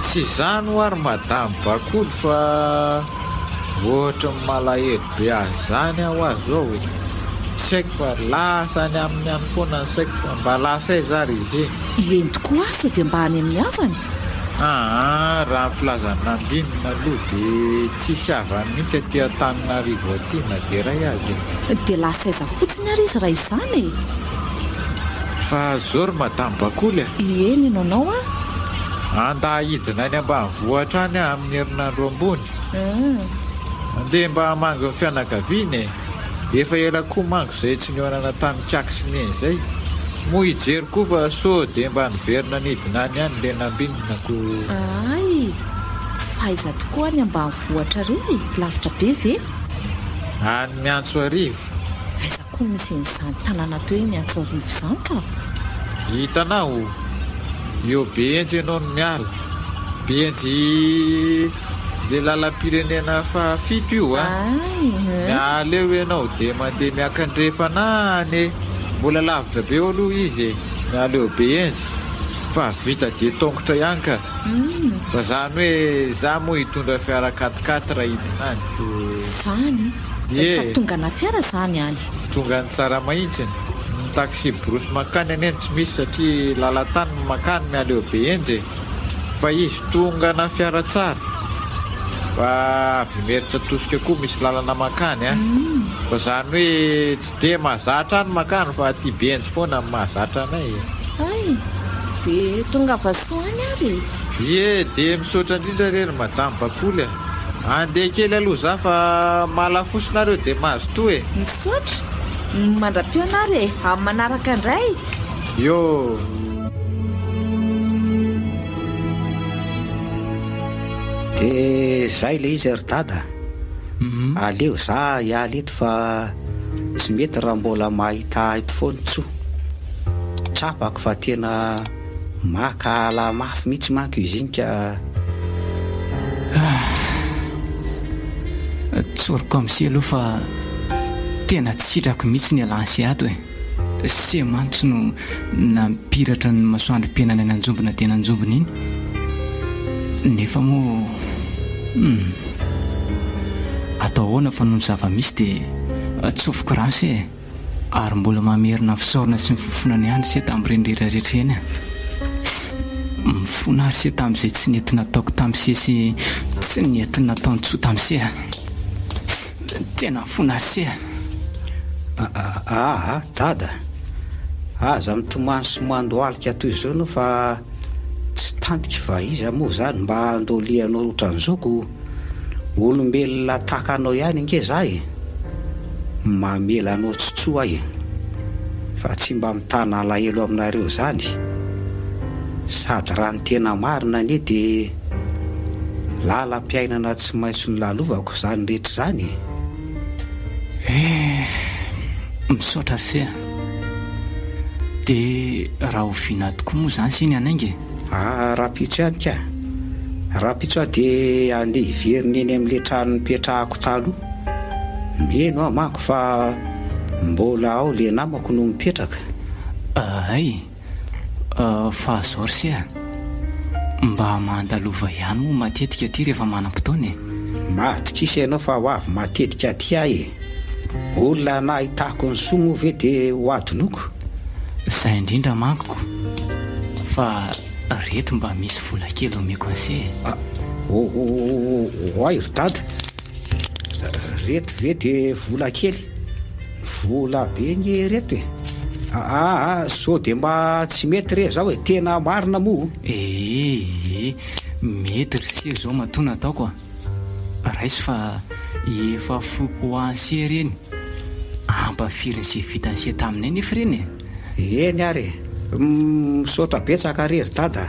Tsy izany ho ary madamo bakoly fa ohatra ny malahelo be azy zany aho azy zao e. Tsy haiko fa lasa any amin'ny any foana ny saiko fa mba lasa zary izy. Eny tokoa aso dia mba any amin'ny havany. Raha ny filazanambinina aloha dia tsisy havany mihitsy aty Antananarivo aty na dia ray azy. Dia lasa aiza fotsiny ary izy raha izany e. Fa zao ry madamo bakoly a? Mino anao a? Andahidina any ambanivohitra any amin'ny herinandro ambony. Andeha mba hamango ny fianakaviana e. Efa ela koa mango izay tsy nionana tamin'ny Kiakisiny izay. moa hijery koa fa so dia mba niverina nidina any ihany le nambinonako. ay faiza tokoa any ambany vohatra reny lavitra be ve? Any Miantso Arivo. aiza koa misy n'izany tanàna toy hoe Miantso Arivo izany ka? Hitanao eo Benjy ianao no miala. Benjy le lalam-pirenena fa 7 io a. Miala eo ianao dia mandeha miakandrefanany. Mbola lavitra be eo aloha izy miala eo Benjy fa vita dia tongotra ihany ka. Fa zany hoe za moa hitondra fiara 4x4 raha hidinanyko. Zany efa tonga na fiara zany any. Tonga ny tsara mahitsiny. Ny taxi brosy makany any tsy misy satria lalatany makany miala eo Benjy. Fa izy tonga na fiara tsara. Fa avy meritra tosika koa misy lalana makany a. Fa zany hoe tsy dia mahazatra any makany fa aty Benjy foana mahazatra anay. ay dia tonga vasoany ary. Ie dia misaotra indrindra rery madame Bakoly. Andeha kely aloha za fa malafosinareo dia mahazo to e. Misaotra mandra-pio anary amin'ny manaraka indray. Yo. Dia zay le izy ry dada. Aleo za hiala eto fa tsy mety raha mbola mahita eto foana tsoa. Trapako fa tena maka ala mafy mihitsy manko izy iny ka. Tsoriko amin'isi aloha fa tena tsy sitrako mihitsy ny alansi ato e. Se mantso no nampiratra ny masoandrom-piainana ny anjombona dia nanjombona iny. Nefa moa atao ahoana fa noho ny zava-misy dia tsofoko rasy e. Ary mbola mamerina fisaorana sy mifofonana ihany se tamin'ireny rehetrarehetra eny. Mifona ary se tamin'izay tsy nety nataoko tamin'ise sy tsy nety nataony tsoa tamin'ise. Tena mifona ary se. Dada, aza mitomany sy mandoalika toy izao no fa tsy tantika fa iza moa zany mba andolianao ohatran'izoko olombelona tahaka anao ihany inge zahy mamela anao tsotsoa ahy fa tsy mba mitana alahelo aminareo zany sady raha ny tena marina anie dia lalam-piainana tsy maintsy ny lalovako zany rehetra zany. Misaotra ry se dia raha hoviana tokoa moa zany siny anainge. Raha-pitso ihany ka. Raha-pitso aho dia andeha hiverina eny amin'ile trano nipetrahako taloha. Mino aho manko fa mbola ao le namako no mipetraka. Ay fa azao ry se mba mandalova ihany moa matetika aty rehefa manam-potoana e. Matokisa ianao fa ho avy matetika aty ahy e. Olona nahitako ny soa moa ve dia ho adinoko. Izay indrindra mankoko fa reto mba misy vola kely omeko an'se. Oay ry dada, reto ve dia vola kely? Vola be nge reto e. So dia mba tsy mety re zao e, tena marina moa. Mety ry se zao matoa nataoko a. Raisy fa efa foko anse reny ampafiriny se vitan'se taminay nefa reny e. Eny ary misaotra betsaka rery dada.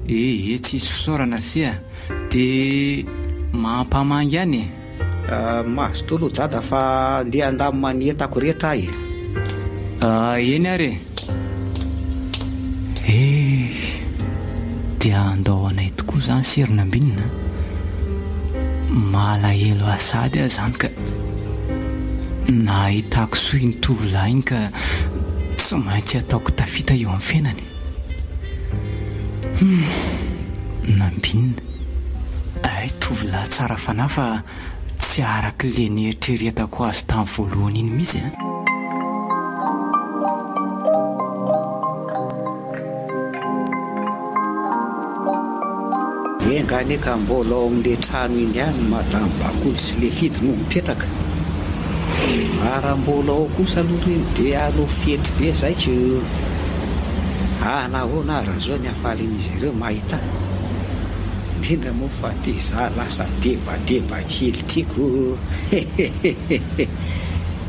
Tsy isy fisaorana ry se a dia mampamangy ihany e. Mahazo tolo dada fa andeha andamina entako rehetra ahy. Eny ary dia andao anay tokoa zany serinambinina. Malahelo asady aho zany ka nahitako soa iny tovolahy iny ka tsy maintsy ataoko tafita eo amin'ny fiainany. Nambinina ay tovolahy tsara fanahy fa tsy araka le nieritreretako azy tamin'ny voalohany iny mihitsy a. Engane ka mbola ao amin'le trano iny ihany madame Bakoly sy le fidy no mipetraka. Raha mbola ao kosa aloha reny dia aleo fety be zay ka nahoana raha zao ny hafalin'izy ireo mahita. Indrindra moa fa ty za lasa debadeba kely tiako.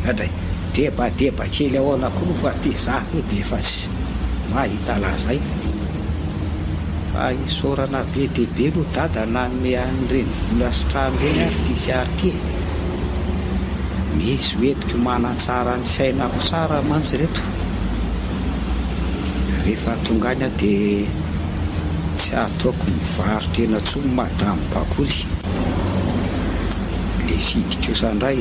Adray debadeba kely ahoana koa fa ty za io dia efa tsy mahita lazay fa isorana be diaibe no dada nanome an'ireny vola sitrano reny ary ty fiary ty misy hoetiko manatsara ny fiainako tsara mantsy reto rehefa tongany a dia tsy ataoko mivarotra ena tsony madamo bakoly le fidiko sandray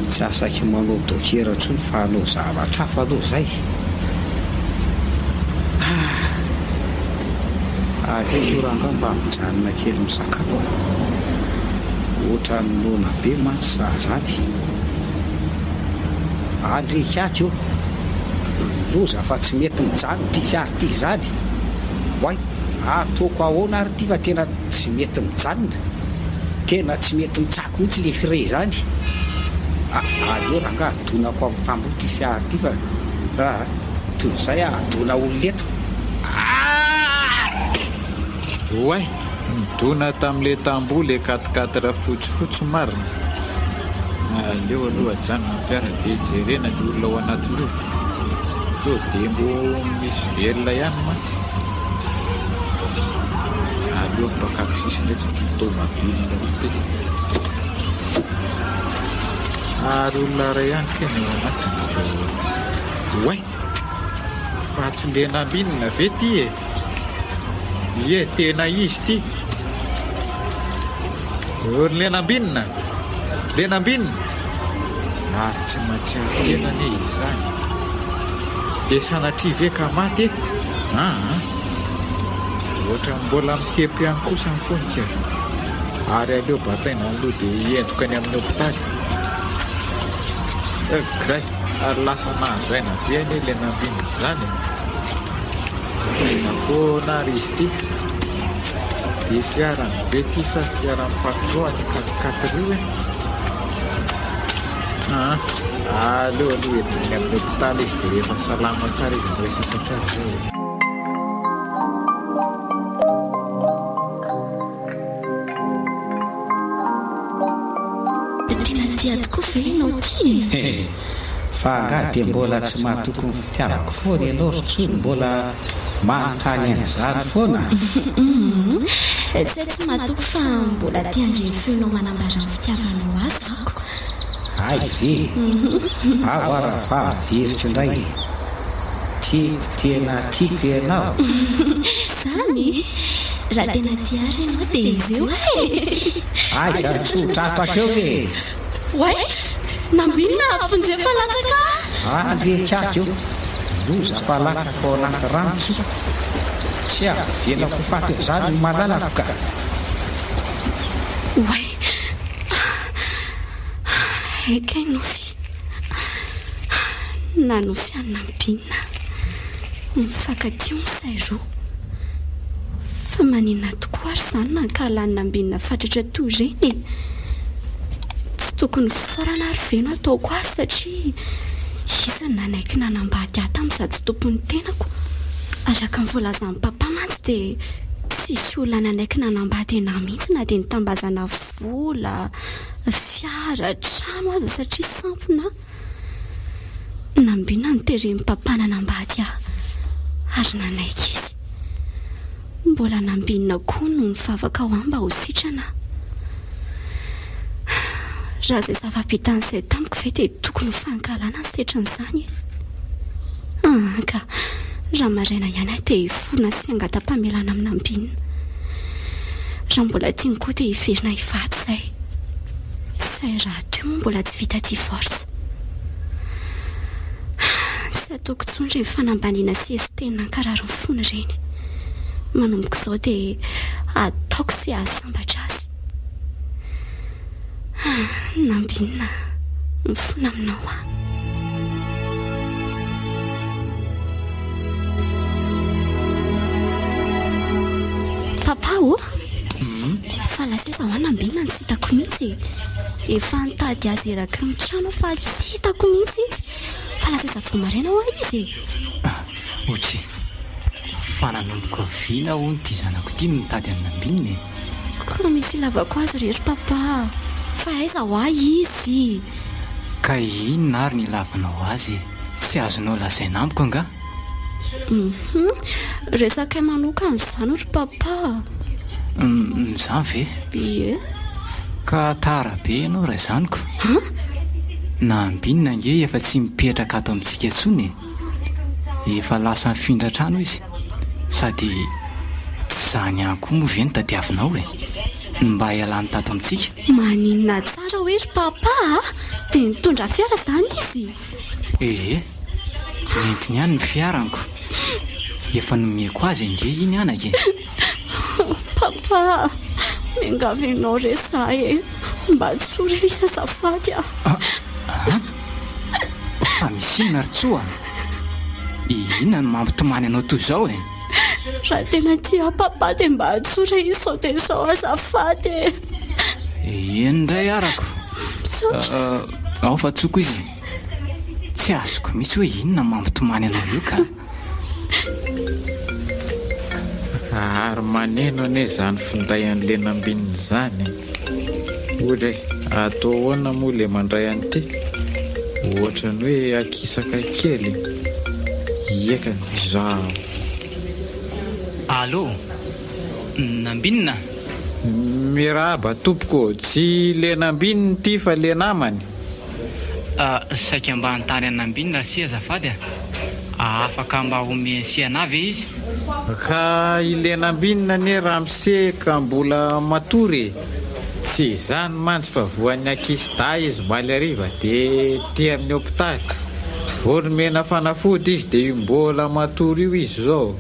tsy asaky manao dokera tsony fa hanao zavatra hafa aloha zay aleo ranga mba mijanona kely misakafo ohatra ny nona be mantsy za zany andrikako loza fa tsy mety mijano ty fiary ty zany oay ataoko ahoana ary ty fa tena tsy mety mijanona tena tsy mety mitsako mihitsy le fire zany aleo ranga adonako amin'ny tambo ty fiary ty fa toy zay adona oloneto oay midona tamin'le tambo le 4x4 fotsifotsy marina aleo aloha ajanona fiara dia jerena ny olona ao anatin'io so dia mbo misy velona ihany mantsy aleo mpakako sisindreky tomabilina teny ary olona ray ihany keny ao anatiny oay fa tsy le nambinina ve ty ie tena izy ty le nambinina ary tsy matsiaro tena ne izy zany dia sanatria ve ka maty ohatra mbola mitepo ihany kosa ny fonika ary aleo bataina aloha dia entoka any amin'ny hopitaly gray ary lasa nahazaina be ane le nambinina zany foana ary izy ty dia fiara ny vety sa fiara ny patro ny 4x4 io aleo aloha entiny amin'ny hopitaly izy dia rehefa salama tsara izy miresaka tsara zay tena dia tokoa ve ianao ty fa nga dia mbola tsy mahatoky ny fitiavako foana ianao rotsony mbola manontany an'izany foana tsy mahatoky fa mbola tia andreny feonao manambara ny fitiavanao azy ako ay ve aoarafa miveritro indray tiako tena tiako ianao zany raha tena tiara ianao dia izy eo ay zany tsotrapakeo ve oay nambinina fonjefa latsaka andrehitrako eo loza fa latsaka ao anaty ranotso tsy avelako faty zany malalako ka oay ekay nofy nanofy any nambinina mifankatio misay ro fa maninona tokoa ary zany nankalany nambinina fatratra toy reny tokony fisaorana ary veno ataoko azy satria izy ny nanaiky nanambady ahy tamin'ny sady tompony tenako araka ny voalazan'ny papa mantsy dia tsisy olona nanaiky nanambady anahy mihitsy na dia nitambazana vola fiara trano aza satria sampona nambina niteren'ny papa nanambady ahy ary nanaiky izy mbola nambinina koa no mifavaka ao ahy mba ho sitrana raha izay zava-pitan'izay tamiko ve dia tokony fankalana ny setran'izany ka raha maraina ihany ahy dia hiforona sy angata-pamelana amin'ny nambinina raha mbola tiany koa dia hiverina hivady izay say raha teo moa mbola tsy vita divorce tsy ataoko tsony reny fanambaniana sy ezo teny nankarary ny fony ireny manomboka izao dia ataoko sy ahasambatra azy nambinina mifona aminao papa fa lasesa ho any nambinina ny tsy hitako mihitsy efa nitady azy eraky ny trano fa tsy hitako mihitsy izy fa lasesa vao maraina ho izy ohatry fa nanomboka vina hono ty zanako ty no mitady amin'ny nambinina koa misy lavako azy rehetra papa fa aiza ho ahy izy Ka inona ary ny lavanao azy tsy azonao lazaina amiko anga? Resaka manokana izany ry papa. Izany ve? Ie. Ka tara be ianao raha izaniko. Na ambinina nge efa tsy mipetraka ato amintsika intsony. Efa lasa mifindra trano izy. Sady tsy zany ihany koa moa ve ny tadiavinao mba hialany tato amintsika. Maninona tsara hoe ry papa dia nitondra fiara izany izy. Nentiny ihany ny fiaranko. Efa nomeko azy nge iny anake. Papa, miangavinao re zahay mba tsoa re isa azafady Fa misy inona ry tsoa? Inona no mampitomany anao toy izao Raha tena tia papa dia mba tsoa re izao dia izao azafady indray arako. Ao fa tsoko izy. Tsy azoko misy hoe inona mampitomany anao io ka. Ary maneno ane izany finday an'le nambininy izany. Ohatry atao ahoana moa le mandray an'ity? Ohatra ny hoe akisaka kely. Eka izaho. Allô? Nambinina? Miraba tompoko, tsy le nambininy ity fa le namany. Saika mba hantany anambinina si azafady afaka mba omeny si anavy izy. Ka ile nambinina ane ramose ka mbola matory. Tsy izany mantsy fa voan'ny akisida izy maly ariva dia ty amin'ny hôpitaly. Vao nomena fanafody izy dia mbola matory io izy zao.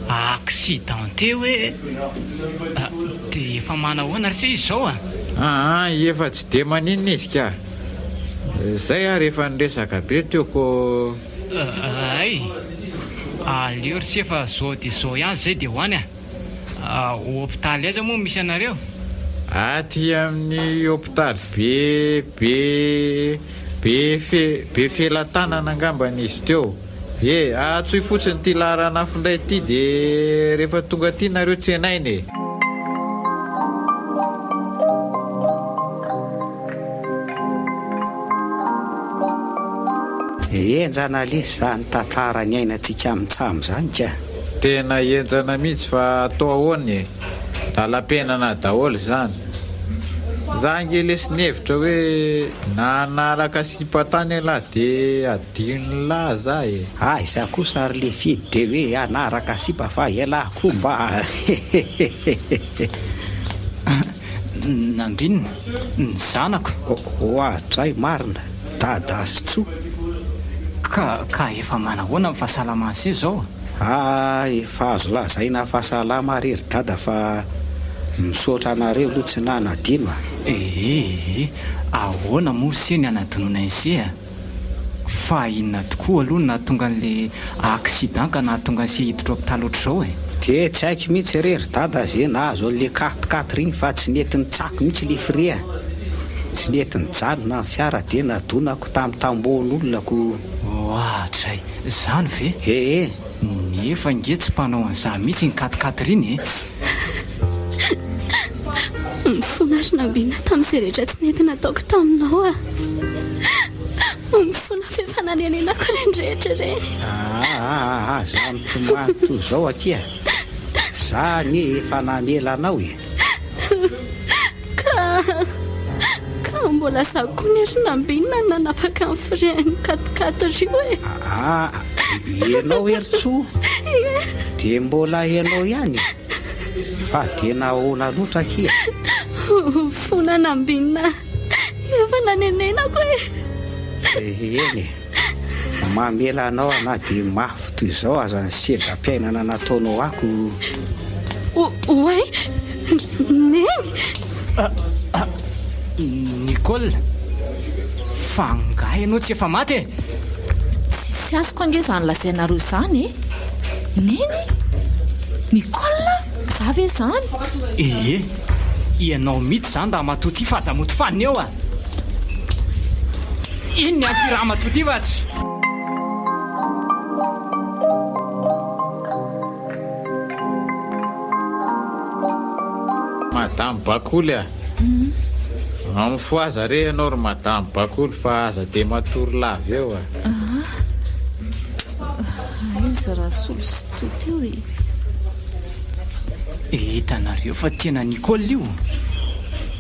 Accidenté hoe dia efa manahoana ry se izy zao efa tsy dia maninona izy ka. Zay rehefa niresaka be teo ko. Aleo ry se fa zao dia zao ihany zay dia hoany hôpitaly aiza moa misy anareo? Aty amin'ny hôpitaly be felan-tanana angambany izy teo. Atsoy fotsiny ty laharana finday ity dia rehefa tonga ty nareo tsenainy. Enjana lesy zany tantara ny ainantsika mitsamo zany ka. Tena enjana mihitsy fa atao ahoany lala-penana daholo zany. Zange lesy nevitra hoe nanaraka sipatany lahy dia adino lahy zahy. Iza kosa ary le fidy dia hoe anaraka sipa fa elahy koa mba. Nambinina ny zanako. Ohatray marina dada sy tsoa. Ka efa manahoana amin'ny fahasalamana se zao? Efa azo lazaina fahasalama rery dada fa misaotra anareo aloha tsy nanadino ahoana moa se ny anadinona ise fa inona tokoa aloha nahatonga an'le accident ka nahatonga ny se hiditra hôpitaly ohatr'izao dia tsy haiko mihitsy rery dada zay nahazo an'le katikaty iny fa tsy nety nitsako mihitsy le fria. Tsy nety nijanona ny fiara dia nadonako tamin'ny tambohon'olona ko. Ohatray izany ve? Nefa nge tsy mpanao an'izany mihitsy ny katikaty riny Mifona ary nambina tamin'izay rehetra tsy nety nataoko taminao Mifona fifananenenako renrehetra reny. Za mitomany toy izao akia. Za ny efa namela anao Ka mbola za koa ny ary nambinina nanapaka amin'ny frian'ny katikaty rio Ianao eritsoa dia mbola ianao ihany fa dia nahoana loatra akia. Fona nambinina efa nanenenako Eny mamela anao ana dia mafy toy izao aza ny sedram-piainana nataonao ako. Oay neny Nicole, fa nga ianao tsy efa maty Tsisy azoko ange izany lazainareo izany Neny? Nicole? Za ve izany? Ianao mihitsy izany da matoty fa aza moty faniny eo Iny ny anty raha matoty vatsy. Madame Bakoly amin'ny foaza re ianao ry madamo Bakoly fa aza dia matory lavy eo a. Izy raha solo sy tsotra eo hitanareo fa tena Nicole io.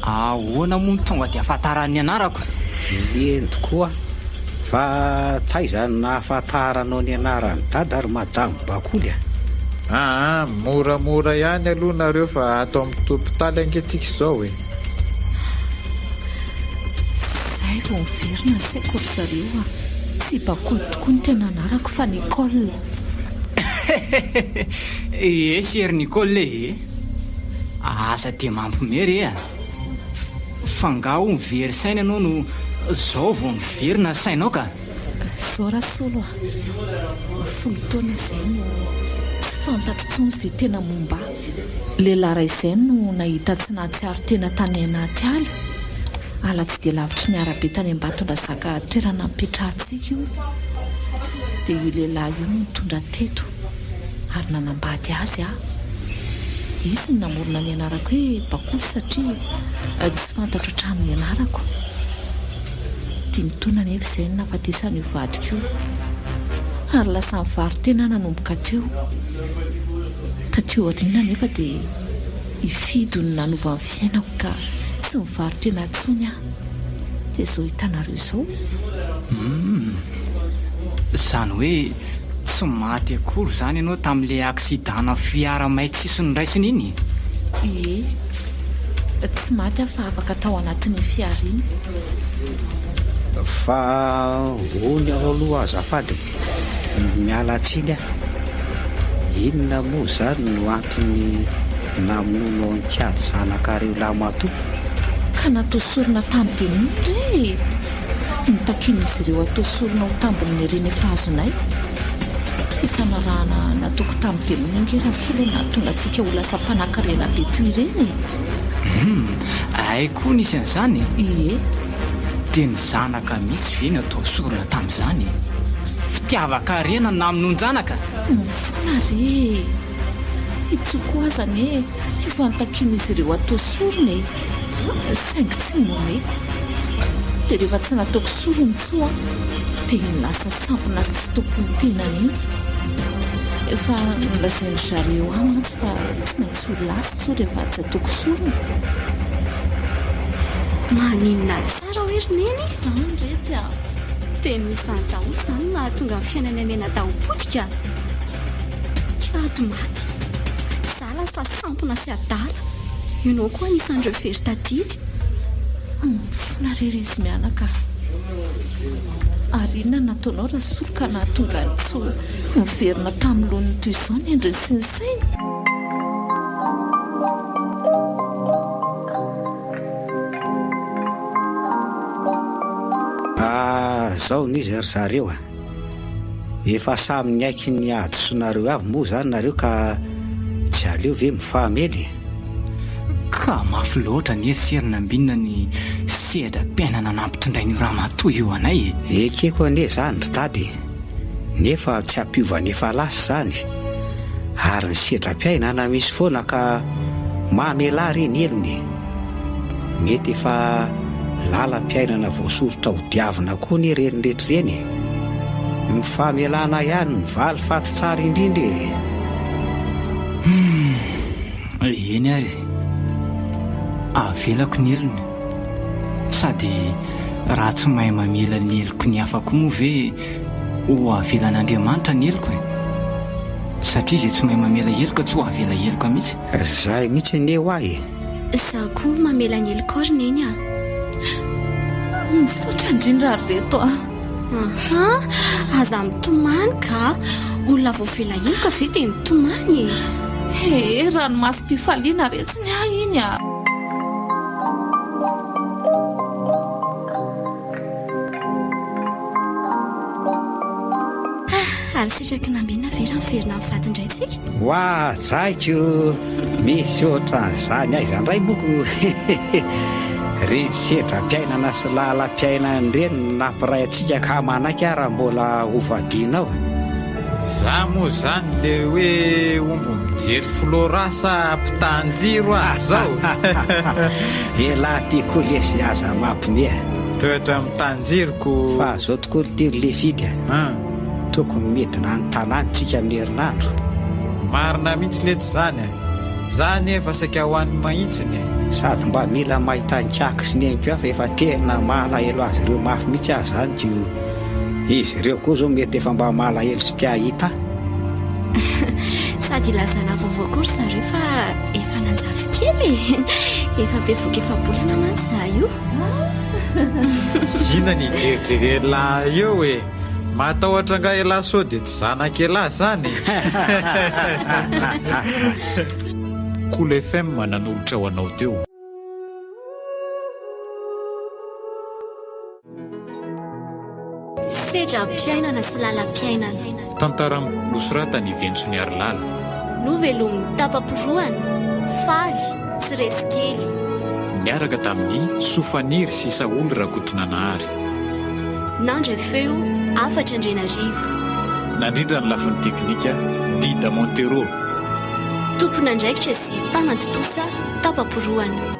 Ahoana moa tonga dia ahafantaran'ny anarako? Eny tokoa fa taizany nahafantaranao ny anarany dady ary madamo Bakoly moramora ihany aloha nareo fa atao amin'ny topitaly anketsiaka izao e. Zay vao miverina saiko ry zareo tsy Bakoly tokoa ny tena anarako fa Nicole. Sery Nicole asa dia mampimery fa nga ho mivery saina anao no zao vao miverina sainao ka. Zao rasolo folo taona izay no tsy fantatro tsony izay tena momba. Lehilahy ray izay no nahita tsy nahatsiaro tena tany anaty ala tsy dia lavitry ny arabe tany Ambatondrazaka toerana mipetrahantsika io. Dia io lehilahy io no mitondra teto ary nanambady azy izy ny namorona ny anarako hoe Bakoly satria tsy fantatro hatramin'ny anarako. Dia mitona nefa izay nahafatesany vadiko io ary lasa mivary tena nanomboka teo. Taty aoriana nefa dia ifidy ny nanova ny fiainako ka tsy mivary tena intsony dia izao hitanareo izao. Izany hoe tsy maty akory izany ianao tamin'ilay aksidana fiara maitsy sy ny raisiny iny? Tsy maty fa afaka tao anatin'ny fiara iny. Fa ony aho aloha azafady miala tsiny inona moa izany no antony namono ankiady zanakareo lamatoa ka natosorona tamin'ny dia nitakin'izy ireo atosorona ho tambon'ny reny efa azonay. Fifanarahana natoko tamin'ny demony angera solona tonga antsika ho lasa mpanankarena be toy ireny. Ay koa nisy an'izany? Dia ny zanaka misy ve ny atao sorona tamin'izany? Fitiavaka rena na amin'onjanaka? Mifona re itsoko azany efa nitakin'izy ireo atao sorona saingy tsy nomeko. Dia rehefa tsy nataoko sorony tsoa dia ny lasa sampona sy tompony tenany iny. Efa nolazainy zareo mantsy fa tsy maintsy ho lasy tsoa rehefa tsy ataoko sorony. Maninona tsara hoe ry neny izany retsy dia misany daholo izany mahatonga ny fiainany amena dahopotika. Kady maty za lasa sampona sy adala. Ianao koa anisan'ireo very tadidy. Fona rery izy mianaka ary inona nataonao raha solo ka nahatonga ny tso miverina tamin'ny loniny toy izao ny endriny sy ny sainy. Zao n'izy ry zareo efa samy ny aiky ny adosonareo avy moa zany nareo ka tsy aleo ve mifahamely? Ka mafy loatra ny serina ambinina ny sedra-piainana nampitondray ny ramatoa io anay. Ekeko ane zany ry tady nefa tsy ampiovany efa lasy zany ary ny sedra-piainana misy foana ka mahamela reny elony. Mety efa lalam-piainana voasorotra ho diavina koa ny renirehetra reny. Ny fahamelana ihany ny valy faty tsara indrindra. Eny ary avelako ny elony sady raha tsy mahay mamela ny eloko ny afako moa ve ho avelan'Andriamanitra ny eloko satria izay tsy mahay mamela eloko tsy ho avela eloko mihitsy. Zay mihitsy ny eo ahy. Za koa mamela ny eloko ry neny misaotra indrindra reto aza mitomany ka olona voavela eloko ve dia mitomany ranomasom-pifaliana retsy ny iny ary sitraky nambinina vera miverina amin'ny vadindray tsika. Oa draiko misy ohatran'izany ahy izandray boko. Reny sedra-piainana sy lalam-piainana reny nampiray antsika ka manaiky raha mbola hovadianao. za moa zany le hoe ombo mijery florasa mpitanjiro azy zao. elahy ty kolesy aza mampime toetra mitanjiroko fa zao tokoa liry le fidy tokony medina ny tanàntsika amin'ny herinandro. marina mihitsy lety zany zany efa saika ho an'ny mahitsiny sady mba mila mahitankako sy neniko afa efa tena malahelo azy ireo mafy mihitsy azy zany ty izy ireo koa zao mety efa mba malahelo sy tia hita. sady lazana vaovao kory zareo fa efa nanjavy kely efa be voka efa bolana mantsy za io. ina ny jerijerylahy eo hoe matahotra nga elahy sao dia tsy zanak'elahy zany. Cool FM nanolotra ho anao teo. Sedram-piainana sy lalam-piainana. Tantara nosoratany Ventsony Arilala. Novelom'ny tapam-poroany, faly, tsy resy kely. Niaraka tamin'ny Sofaniry sy Saoly Rakotonanahary. Nandray feo 4:00 nandrindra ny lafin'ny teknika Dida Montero. Tompona andraikitra sy mpanantotosa tapam-poroany.